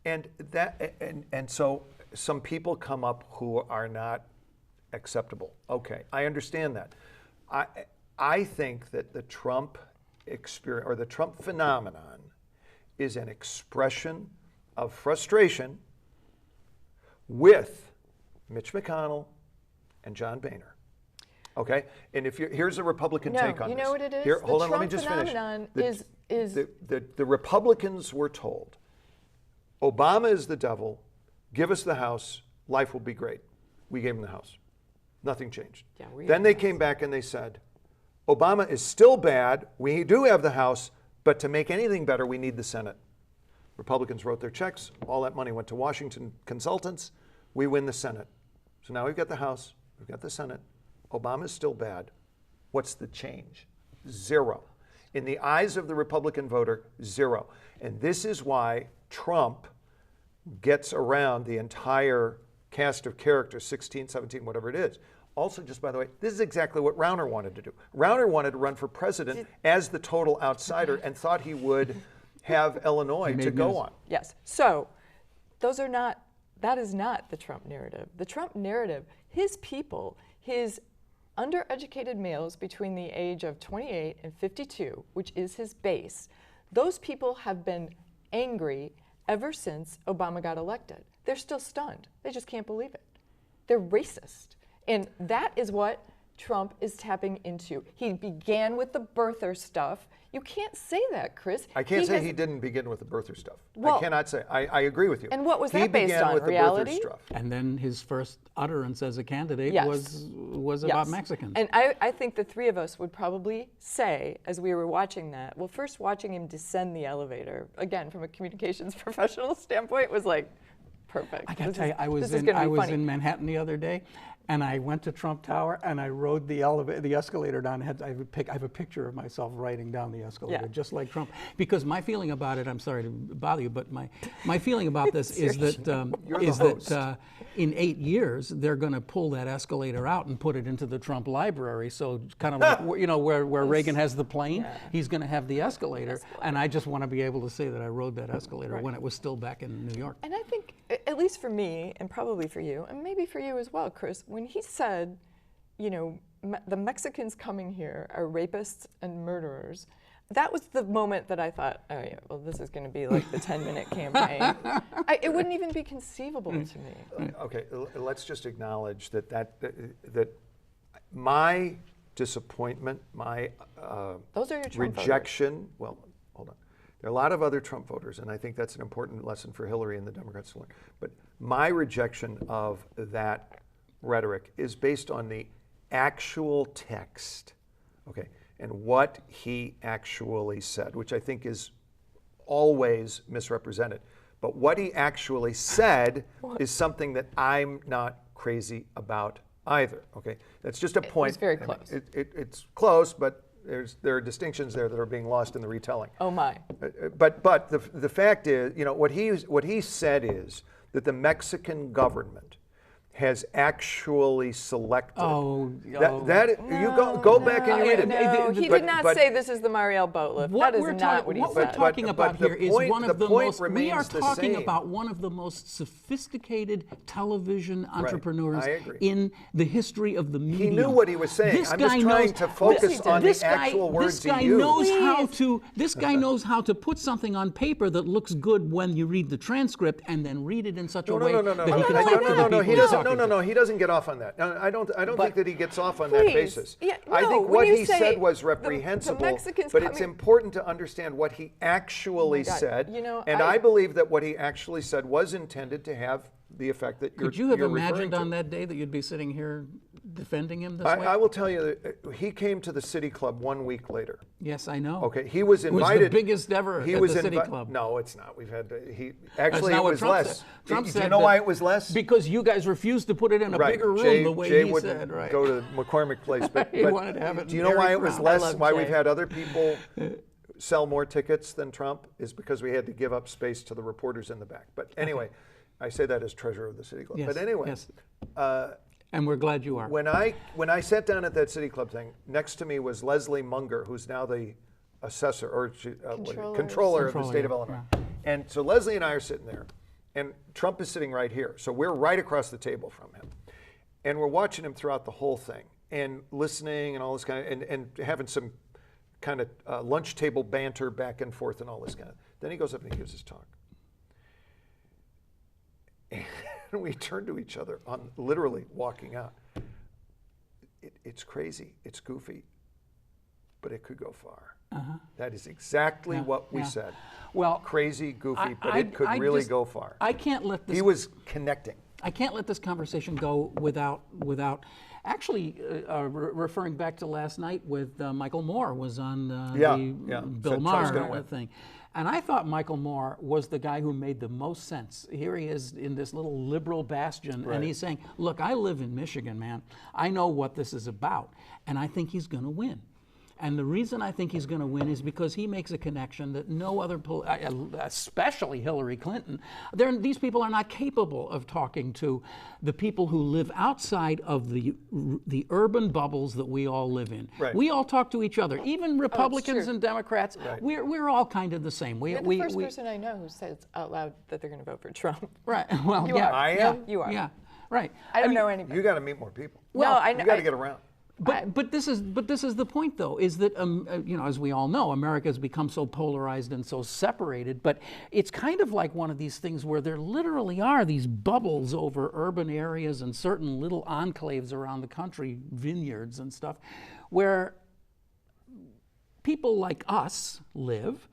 S3: And so some people come up who are not acceptable. Okay, I understand that. I think that the Trump experience or the Trump phenomenon is an expression of frustration with Mitch McConnell and John Boehner. Okay, and here's a Republican take on this.
S4: You know what it is?
S3: Here, hold on, let me
S4: Trump
S3: just finish.
S4: phenomenon
S3: The Republicans were told, Obama is the devil. Give us the House. Life will be great. We gave him the House. Nothing changed.
S4: Yeah,
S3: then they came back and they said, Obama is still bad. We do have the House, but to make anything better, we need the Senate. Republicans wrote their checks. All that money went to Washington consultants. We win the Senate. So now we've got the House. We've got the Senate. Obama is still bad. What's the change? Zero. In the eyes of the Republican voter, zero. And this is why Trump gets around the entire cast of characters, 16, 17, whatever it is. Also, just by the way, this is exactly what Rauner wanted to do. Rauner wanted to run for president as the total outsider and thought he would have Illinois to go on.
S4: Yes. So that is not the Trump narrative. The Trump narrative, his people, his undereducated males between the age of 28 and 52, which is his base, those people have been angry ever since Obama got elected. They're still stunned. They just can't believe it. They're racist. And that is what Trump is tapping into. He began with the birther stuff. You can't say that, Chris.
S3: I can't say he didn't begin with the birther stuff. I cannot say. I agree with you.
S4: And what was that based on?
S3: With
S4: reality?
S3: The birther stuff.
S2: And then his first utterance as a candidate was about Mexicans.
S4: And I think the three of us would probably say, as we were watching that, well, first watching him descend the elevator, again, from a communications professional standpoint, was like, perfect.
S2: I got to tell you, I was in Manhattan the other day, and I went to Trump Tower, and I rode the escalator down. I have a picture of myself riding down the escalator, just like Trump. Because my feeling about it, I'm sorry to bother you, but my feeling about this is that in 8 years they're going to pull that escalator out and put it into the Trump library. So kind of like where Reagan has the plane, he's going to have the escalator. And I just want to be able to say that I rode that escalator when it was still back in New York.
S4: And I think, at least for me, and probably for you, and maybe for you as well, Chris, when he said, the Mexicans coming here are rapists and murderers, that was the moment that I thought, oh yeah, well, this is going to be like the 10-minute campaign. It wouldn't even be conceivable to me.
S3: Okay, let's just acknowledge that my disappointment, my
S4: those are your Trump
S3: rejection.
S4: Voters.
S3: Well, hold on. There are a lot of other Trump voters, and I think that's an important lesson for Hillary and the Democrats to learn. But my rejection of that rhetoric is based on the actual text, okay, and what he actually said, which I think is always misrepresented. But what he actually said is something that I'm not crazy about either, okay? That's just a point.
S4: It's very close.
S3: It's close, but there are distinctions there that are being lost in the retelling.
S4: Oh my!
S3: But the fact is, what he said is that the Mexican government has actually selected.
S2: You
S3: go back and you read it.
S4: No, he did not say this is the Marielle boat lift. That is not what he said.
S2: What we're talking about here is one of the most. We are talking
S3: same.
S2: about one of the most sophisticated television entrepreneurs
S3: I agree.
S2: in the history of the medium.
S3: He knew what he was saying.
S2: This
S3: I'm
S2: guy
S3: just trying
S2: knows,
S3: to focus on the actual words he used.
S2: This guy knows how to put something on paper that looks good when you read the transcript, and then read it in such a way that he can talk to the people he's talking to.
S3: No, he doesn't get off on that. No, I don't think that he gets off on that
S4: Please.
S3: basis.
S4: Yeah,
S3: I
S4: no,
S3: think
S4: when
S3: what
S4: you
S3: he
S4: say
S3: said was
S4: the
S3: reprehensible,
S4: Mexicans
S3: but it's
S4: coming-
S3: important to understand what he actually
S4: God.
S3: said.
S4: You know,
S3: and I believe that what he actually said was intended to have the effect that
S2: Could you have
S3: you're referring
S2: imagined
S3: to.
S2: on that day that you'd be sitting here defending him this way?
S3: I will tell you that he came to the City Club 1 week later.
S2: Yes, I know.
S3: Okay, he was invited.
S2: It was the biggest ever
S3: he
S2: at
S3: was
S2: the City Club.
S3: No, it's not. We've had it
S2: not what
S3: was
S2: Trump
S3: less.
S2: said. Trump
S3: Do
S2: said
S3: you know
S2: that
S3: why it was less?
S2: Because you guys refused to put it in a bigger room
S3: Jay,
S2: the way
S3: Jay
S2: he
S3: wouldn't
S2: said. Right.
S3: go to McCormick Place, but,
S2: He wanted to have it
S3: do you know
S2: very
S3: why it was
S2: proud.
S3: less?
S4: I love
S3: Why
S4: Jay.
S3: we've had other people sell more tickets than Trump is because we had to give up space to the reporters in the back. But anyway, I say that as treasurer of the City Club.
S2: Yes,
S3: But anyway,
S2: yes. And we're glad you are.
S3: when I sat down at that City Club thing, next to me was Leslie Munger, who's now the assessor or controller of the state of Illinois. And so Leslie and I are sitting there, and Trump is sitting right here. So we're right across the table from him. And we're watching him throughout the whole thing and listening and all this kind of, and having some kind of lunch table banter back and forth and all this kind of. Then he goes up and he gives his talk. And we turn to each other on literally walking out. It's crazy, it's goofy, but it could go far. That is exactly what we said.
S2: Well,
S3: crazy, goofy, but it could really go far.
S2: I can't let this.
S3: He was connecting.
S2: I can't let this conversation go without actually referring back to last night with Michael Moore was on the Bill
S3: Said Trump's gonna
S2: Maher
S3: win.
S2: thing. And I thought Michael Moore was the guy who made the most sense. Here he is in this little liberal bastion, and he's saying, look, I live in Michigan, man. I know what this is about, and I think he's going to win. And the reason I think he's going to win is because he makes a connection that no other, especially Hillary Clinton, these people are not capable of talking to the people who live outside of the urban bubbles that we all live in.
S3: Right.
S2: We all talk to each other, even Republicans and Democrats.
S3: Right.
S2: We're all kind of the same.
S4: You're the first person I know who says out loud that they're going to vote for Trump.
S2: Right. Well,
S4: You
S2: yeah.
S4: are.
S3: I
S2: yeah,
S3: am?
S4: You are.
S2: Yeah. Right.
S4: I don't know anybody.
S3: You got to meet more people.
S4: Well, I know.
S3: You got to get around.
S2: But this is the point, though, is that as we all know, America has become so polarized and so separated. But it's kind of like one of these things where there literally are these bubbles over urban areas and certain little enclaves around the country, vineyards and stuff, where people like us live,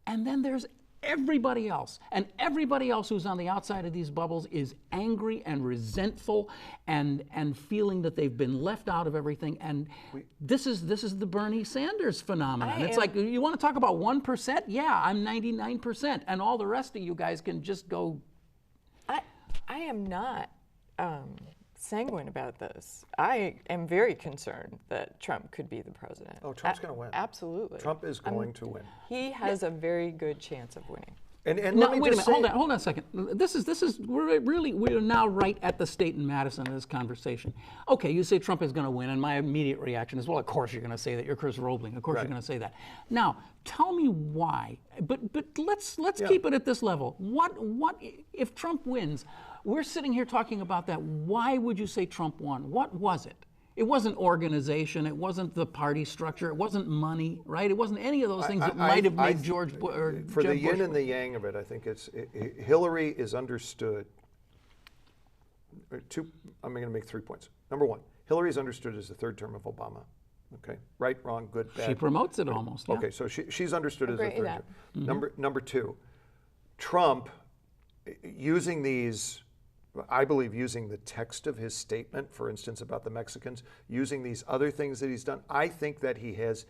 S2: and then there's everybody else. And everybody else who's on the outside of these bubbles is angry and resentful and feeling that they've been left out of everything. And this is the Bernie Sanders phenomenon. It's like, you want to talk about 1%? Yeah, I'm 99%. And all the rest of you guys can just go.
S4: I am not sanguine about this. I am very concerned that Trump could be the president.
S3: Oh, Trump's going to win.
S4: Absolutely.
S3: Trump is going to win.
S4: He has a very good chance of winning.
S3: And
S2: No,
S3: let me
S2: wait a
S3: just
S2: minute.
S3: say,
S2: Hold on a second. We're now right at the state in Madison in this conversation. Okay, you say Trump is going to win, and my immediate reaction is, well, of course you're going to say that. You're Chris Robling. Of course you're going to say that. Now, tell me why. But let's keep it at this level. What if Trump wins? We're sitting here talking about that. Why would you say Trump won? What was it? It wasn't organization. It wasn't the party structure. It wasn't money, right? It wasn't any of those things that might have made George Bush.
S3: For the yin and the yang of it, I think Hillary is understood. I'm going to make 3 points. Number one, Hillary is understood as the third term of Obama. Okay, right, wrong, good, bad.
S2: She promotes it almost. Yeah.
S3: Okay, so she's understood as the
S4: Agree
S3: third
S4: with
S3: term.
S2: Mm-hmm.
S3: Number two, Trump using these. I believe using the text of his statement, for instance, about the Mexicans, using these other things that he's done, I think that he has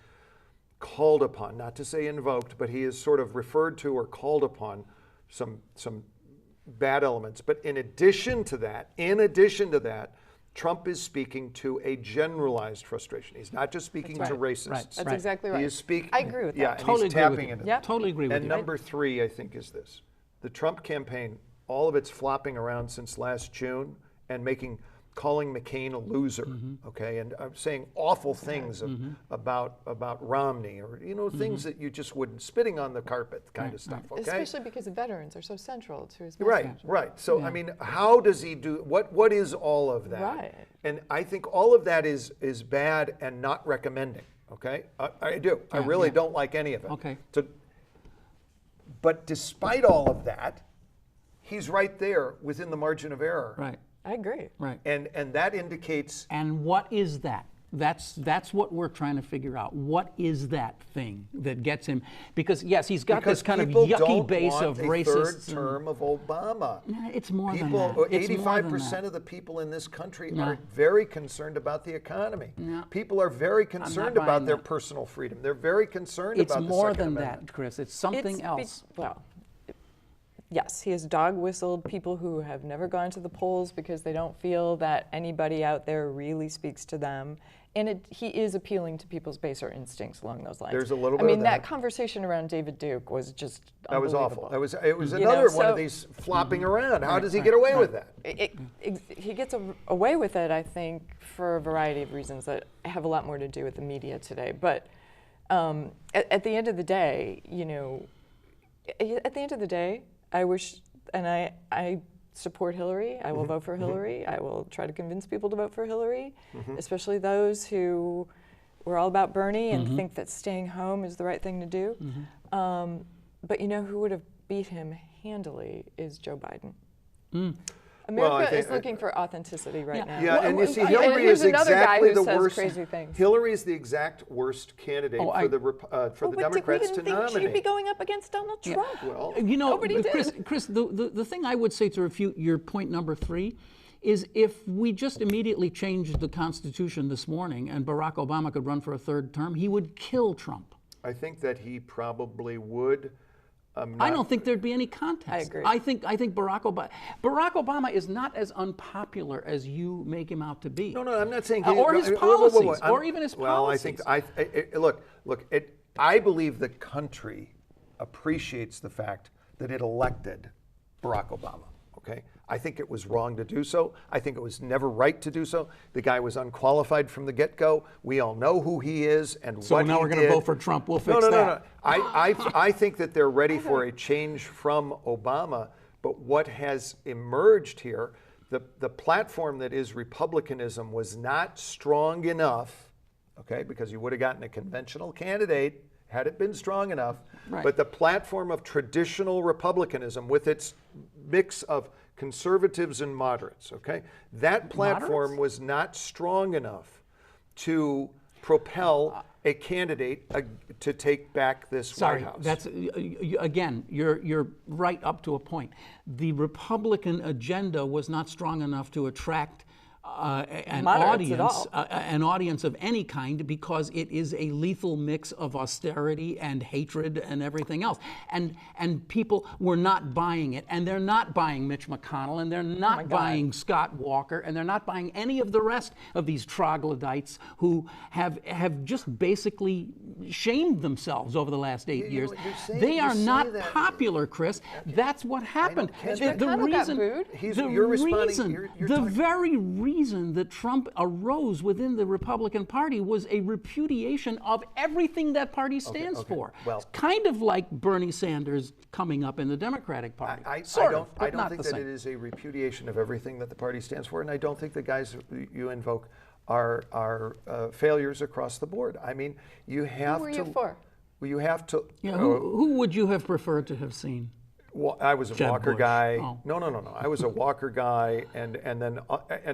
S3: called upon, not to say invoked, but he has sort of referred to or called upon some bad elements. But in addition to that, Trump is speaking to a generalized frustration. He's not just speaking to racists.
S2: Right.
S4: That's exactly right.
S3: He is speaking.
S4: I agree with that.
S3: Yeah, and
S2: Totally
S3: he's
S2: agree with
S3: tapping
S2: you.
S3: into
S4: Yep.
S3: that.
S2: Totally agree with
S3: And
S2: you.
S3: number three, I think, is this. The Trump campaign, all of its flopping around since last June and calling McCain a loser, okay, and saying awful things about Romney, or things that you just wouldn't, spitting on the carpet kind of stuff, okay?
S4: Especially because the veterans are so central to his message.
S3: Right. So I mean, how does he do? What is all of that?
S4: Right.
S3: And I think all of that is bad and not recommending. Okay, I do. I really don't like any of it.
S2: Okay.
S3: But despite all of that, he's right there within the margin of error.
S2: Right.
S4: I agree.
S2: Right.
S3: And that indicates.
S2: And what is that? That's what we're trying to figure out. What is that thing that gets him? Because yes, he's got this kind of yucky base of racists.
S3: Third term of Obama.
S2: It's more than that.
S3: 85% of the people in this country are very concerned about the economy. People are very concerned about their personal freedom. They're very concerned about the Second Amendment.
S2: It's more than that, Chris. It's something else.
S4: Yes, he has dog-whistled people who have never gone to the polls because they don't feel that anybody out there really speaks to them. And he is appealing to people's baser instincts along those lines.
S3: There's a little bit
S4: of that.
S3: I mean, that
S4: conversation around David Duke was just
S3: That was awful. It was another one of these flopping around. How does he get away with that?
S4: He gets away with it, I think, for a variety of reasons that have a lot more to do with the media today. But at the end of the day, I wish, and I support Hillary. I will vote for Hillary. I will try to convince people to vote for Hillary, especially those who were all about Bernie and think that staying home is the right thing to do. But who would have beat him handily is Joe Biden. America is looking for authenticity right now.
S3: Yeah, and you see, Hillary is exactly the worst.
S4: Crazy things.
S3: Hillary is the exact worst candidate for the Democrats to nominate.
S4: We didn't think she'd be going up against Donald Trump.
S3: Well,
S4: nobody did.
S2: Chris, the thing I would say to refute your point number 3 is if we just immediately changed the Constitution this morning and Barack Obama could run for a third term, he would kill Trump.
S3: I think that he probably would.
S2: I don't think there'd be any contest.
S4: I agree.
S2: I think Barack Obama is not as unpopular as you make him out to be.
S3: No, I'm not saying
S2: or his policies, or even his policies.
S3: Well, I think look. I believe the country appreciates the fact that it elected Barack Obama. Okay, I think it was wrong to do so. I think it was never right to do so. The guy was unqualified from the get-go. We all know who he is and what he did.
S2: So now we're going to vote for Trump. We'll fix that.
S3: No. I think that they're ready for a change from Obama. But what has emerged here, the platform that is Republicanism was not strong enough, okay, because you would have gotten a conventional candidate had it been strong enough.
S2: Right.
S3: But the platform of traditional Republicanism with its mix of conservatives and moderates, okay, that platform was not strong enough to propel a candidate to take back this White House.
S2: That's again, you're right up to a point. The Republican agenda was not strong enough to attract an audience of any kind, because it is a lethal mix of austerity and hatred and everything else. And people were not buying it, and they're not buying Mitch McConnell, and they're not buying Scott Walker, and they're not buying any of the rest of these troglodytes who have just basically shamed themselves over the last 8 years. They are not popular, Chris. That's what happened. The very reason that Trump arose within the Republican Party was a repudiation of everything that party stands for.
S3: Well,
S2: it's kind of like Bernie Sanders coming up in the Democratic Party.
S3: I don't think that it is a repudiation of everything that the party stands for, and I don't think the guys you invoke are failures across the board. I mean, you have to.
S4: Who were you for?
S3: You have to.
S2: Who would you have preferred to have seen?
S3: Well, I was a
S2: Jeb
S3: Walker
S2: Bush.
S3: guy.
S2: Oh.
S3: No. I was a Walker guy, and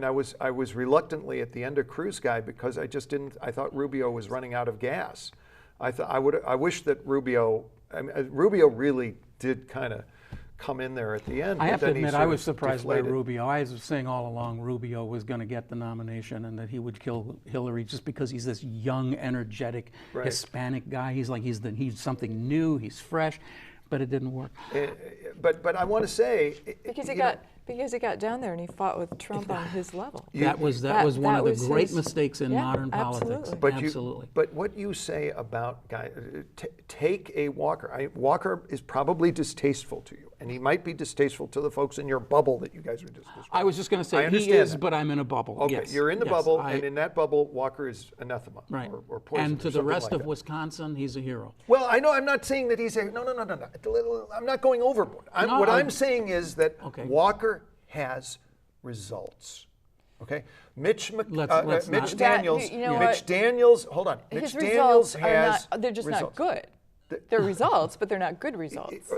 S3: I was reluctantly at the end a Cruz guy because I just didn't. I thought Rubio was running out of gas. I wish that Rubio really did kind of come in there at the end.
S2: I have to admit, I was surprised
S3: by
S2: Rubio. I was saying all along Rubio was going to get the nomination and that he would kill Hillary just because he's this young, energetic Hispanic guy. He's something new. He's fresh. But it didn't work.
S3: But I want to say
S4: because he got down there and he fought with Trump on his level.
S2: That was one of the great mistakes in modern politics.
S4: Absolutely.
S3: But what you say about guys, take a Walker. Walker is probably distasteful to you, and he might be distasteful to the folks in your bubble that you guys were just describing.
S2: I was just going to say he is, but I'm in a bubble.
S3: Okay,
S2: yes.
S3: you're in the bubble, and in that bubble, Walker is anathema or poison.
S2: And to the rest of Wisconsin, he's a hero.
S3: Well, I know I'm not saying that he's a no. I'm not going overboard. What I'm saying is that Walker has results. Okay, Mitch Daniels. Mitch Daniels. Hold on. Mitch Daniels has.
S4: They're just not good. They're results, but they're not good results.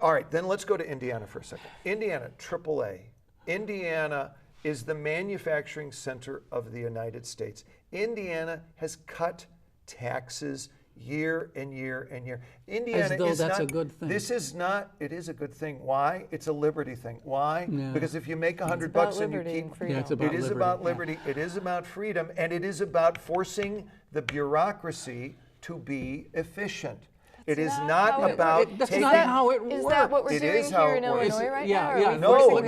S3: All right, then let's go to Indiana for a second. Indiana, AAA. Indiana is the manufacturing center of the United States. Indiana has cut taxes year and year and year. Indiana
S2: As though
S3: is
S2: that's
S3: not,
S2: a good thing.
S3: This is not. It is a good thing. Why? It's a liberty thing. Why?
S2: Yeah.
S3: Because if you make $100 and you keep,
S2: it's
S3: it is about liberty. It is about freedom, and it is about forcing the bureaucracy to be efficient. It is not about taking.
S2: That's not how it works.
S4: Is that what we're doing here in Illinois right now?
S2: Yeah.
S3: No,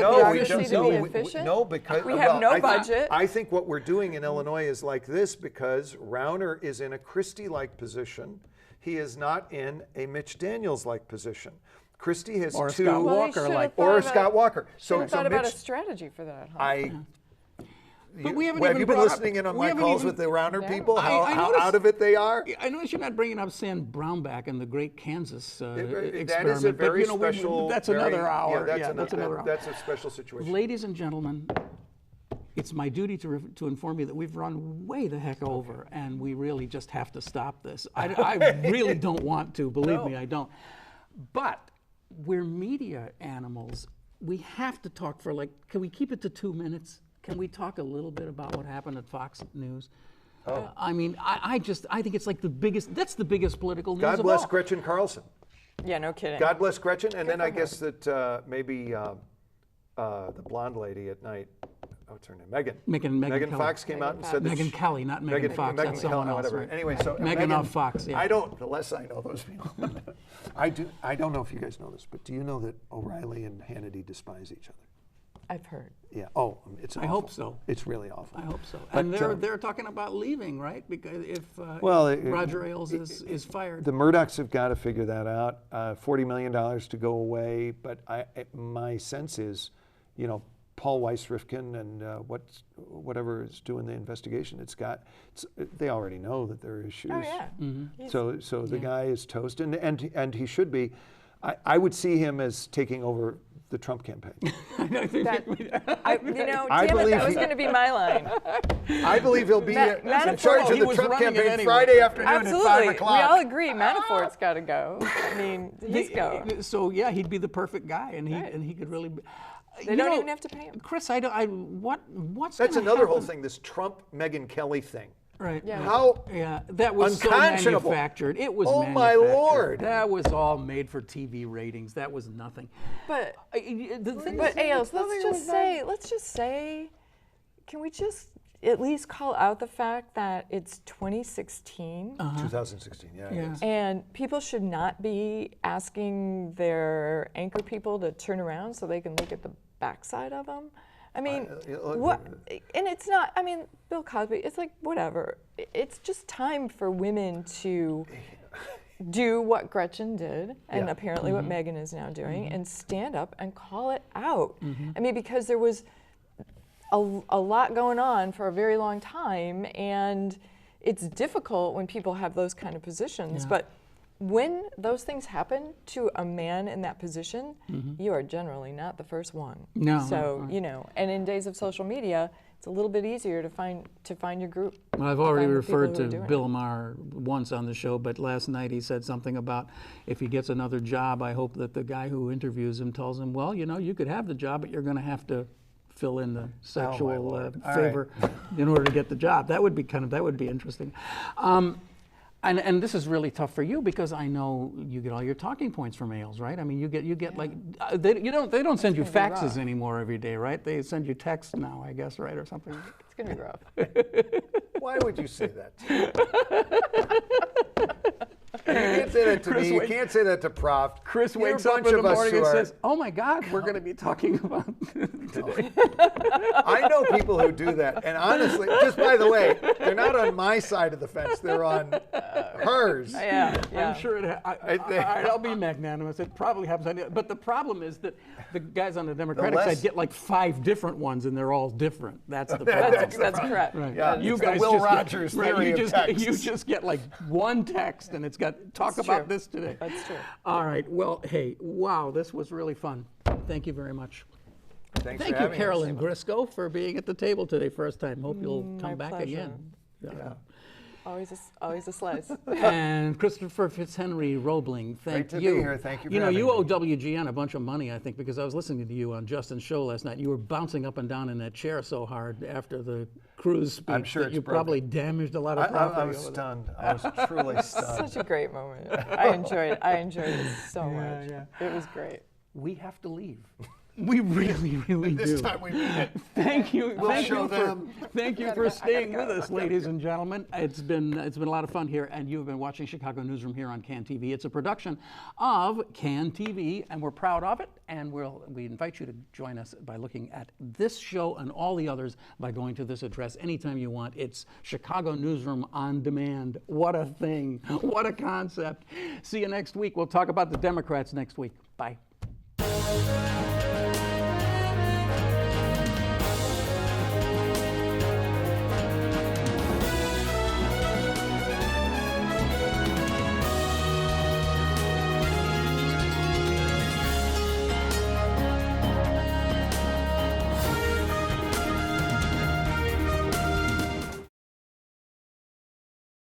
S3: because
S4: we have no budget.
S3: I think what we're doing in Illinois is like this because Rauner is in a Christie-like position. He is not in a Mitch Daniels-like position. Christie has
S2: or
S3: two.
S2: Scott Walker-like.
S3: Or Scott Walker.
S4: So thought about a strategy for that. Huh?
S2: But we haven't
S3: have
S2: even
S3: you been
S2: brought
S3: listening in on
S2: we
S3: my
S2: haven't
S3: calls
S2: even-
S3: with the Rauner
S4: Yeah.
S3: people?
S2: I
S3: How
S2: noticed-
S3: out of it they are?
S2: I notice you're not bringing up Sam Brownback and the great Kansas experiment.
S3: That is a very
S2: but,
S3: special.
S2: that's another hour.
S3: That's
S2: another hour.
S3: That's a special situation.
S2: Ladies and gentlemen, it's my duty to inform you that we've run way the heck over, and we really just have to stop this. I really don't want to. Believe me, I don't. But we're media animals. We have to talk for can we keep it to 2 minutes? Can we talk a little bit about what happened at Fox News? I mean, I think it's like that's the biggest political news
S3: God
S2: of all.
S3: bless Gretchen Carlson.
S4: Yeah, no kidding.
S3: God bless Gretchen. And then I guess that maybe the blonde lady at night, what's her name? Megan
S2: Kelly.
S3: Fox came out and said that
S2: Megyn Kelly, not Megan Fox.
S3: Megan
S2: That's someone
S3: Kelly,
S2: else.
S3: whatever.
S2: Right?
S3: Anyway, so
S2: Megan of Fox. Yeah.
S3: The less I know those people. I don't know if you guys know this, but do you know that O'Reilly and Hannity despise each other?
S4: I've heard.
S3: Yeah. Oh, it's awful.
S2: I hope so.
S3: It's really awful.
S2: I hope so.
S3: But,
S2: And they're talking about leaving, right? Because if Roger Ailes is fired.
S3: The Murdochs have got to figure that out. $40 million to go away, but my sense is, Paul Weiss-Rifkin and whatever is doing the investigation, they already know that there are issues.
S4: Oh yeah.
S2: Mm-hmm.
S3: So the guy is toast, and he should be. I would see him as taking over the Trump campaign.
S4: Damn it, that was going to be my line.
S3: I believe he'll be in charge of the Trump campaign
S2: anyway.
S3: Friday afternoon
S4: Absolutely.
S3: at 5 o'clock.
S4: We all agree Manafort's got to go. I mean, he's go.
S2: So yeah, he'd be the perfect guy, and he could really.
S4: They don't even have to pay him.
S2: Chris, what's
S3: That's
S2: gonna
S3: another whole
S2: happen?
S3: thing. This Trump Megyn Kelly thing.
S2: Right.
S4: Yeah.
S3: How
S2: that was so
S3: unconscionable.
S2: manufactured. It was
S3: Oh, my
S2: manufactured.
S3: Lord.
S2: That was all made for TV ratings. That was nothing.
S4: But
S2: The thing
S4: but
S2: is,
S4: Ailes, let's just say, can we just at least call out the fact that it's 2016?
S3: 2016, yeah.
S2: Yeah.
S3: It is.
S4: And people should not be asking their anchor people to turn around so they can look at the backside of them. I mean, what? And it's not. I mean, Bill Cosby. It's like whatever. It's just time for women to do what Gretchen did, and apparently what Megan is now doing, and stand up and call it out. I mean, because there was a lot going on for a very long time, and it's difficult when people have those kind of positions. But when those things happen to a man in that position, you are generally not the first one.
S2: No.
S4: So and in days of social media, it's a little bit easier to find your group.
S2: Well, I've already
S4: find the people
S2: referred
S4: who are
S2: to
S4: doing
S2: Bill
S4: it.
S2: Maher once on the show, but last night he said something about if he gets another job, I hope that the guy who interviews him tells him, well, you could have the job, but you're going to have to fill in the sexual favor in order to get the job. That would be interesting. And this is really tough for you because I know you get all your talking points from Ailes, right? I mean, you get like they don't send you faxes anymore every day, right? They send you texts now, I guess, right, or something.
S4: It's gonna be rough.
S3: Why would you say that? can't say that to
S2: Chris
S3: me. You can't say that to Prof.
S2: Chris
S3: You're a
S2: wakes up
S3: bunch
S2: in the
S3: of us
S2: morning
S3: who
S2: and
S3: are-
S2: says, "Oh my God, we're going to be talking about today."
S3: I know people who do that, and honestly, just by the way, they're not on my side of the fence. They're on hers.
S4: Yeah.
S2: I'm sure I'll be magnanimous. It probably happens. But the problem is that the guys on the Democratic
S3: less-
S2: side get like 5 different ones, and they're all different. That's the problem.
S4: That's correct.
S2: Right.
S3: Yeah,
S2: You
S3: it's the
S2: guys
S3: Will
S2: just
S3: Rogers
S2: get,
S3: theory of texts.
S2: you just get like one text, and it's got talk
S4: That's
S2: about
S4: true.
S2: this today.
S4: That's true.
S2: All right. Well, hey, wow, this was really fun. Thank you very much.
S3: Thanks
S2: Thank
S3: for
S2: you,
S3: having us.
S2: Carolyn Grisko, for being at the table today. First time. Hope you'll
S4: My
S2: come back
S4: pleasure.
S2: again.
S3: Yeah.
S4: Always a slice.
S2: And Christopher Fitzhenry Robling, thank
S3: Great to
S2: you.
S3: be here. Thank you for
S2: You know,
S3: having
S2: you
S3: me.
S2: owe WGN a bunch of money, I think, because I was listening to you on Justin's show last night. You were bouncing up and down in that chair so hard after the cruise speech
S3: I'm sure
S2: that
S3: it's
S2: you
S3: broken.
S2: probably damaged a lot of property.
S3: I was
S2: over there.
S3: stunned. I was truly stunned.
S4: Such a great moment. I enjoyed it so much.
S2: yeah.
S4: It was great.
S2: We have to leave. We really, really do.
S3: This time we mean it.
S2: Thank you.
S3: We'll
S2: thank
S3: show
S2: you
S3: them.
S2: Thank you for staying with us, ladies and gentlemen. It's been a lot of fun here, and you've been watching Chicago Newsroom here on CAN TV. It's a production of CAN TV, and we're proud of it. And we invite you to join us by looking at this show and all the others by going to this address anytime you want. It's Chicago Newsroom on demand. What a thing! What a concept! See you next week. We'll talk about the Democrats next week. Bye.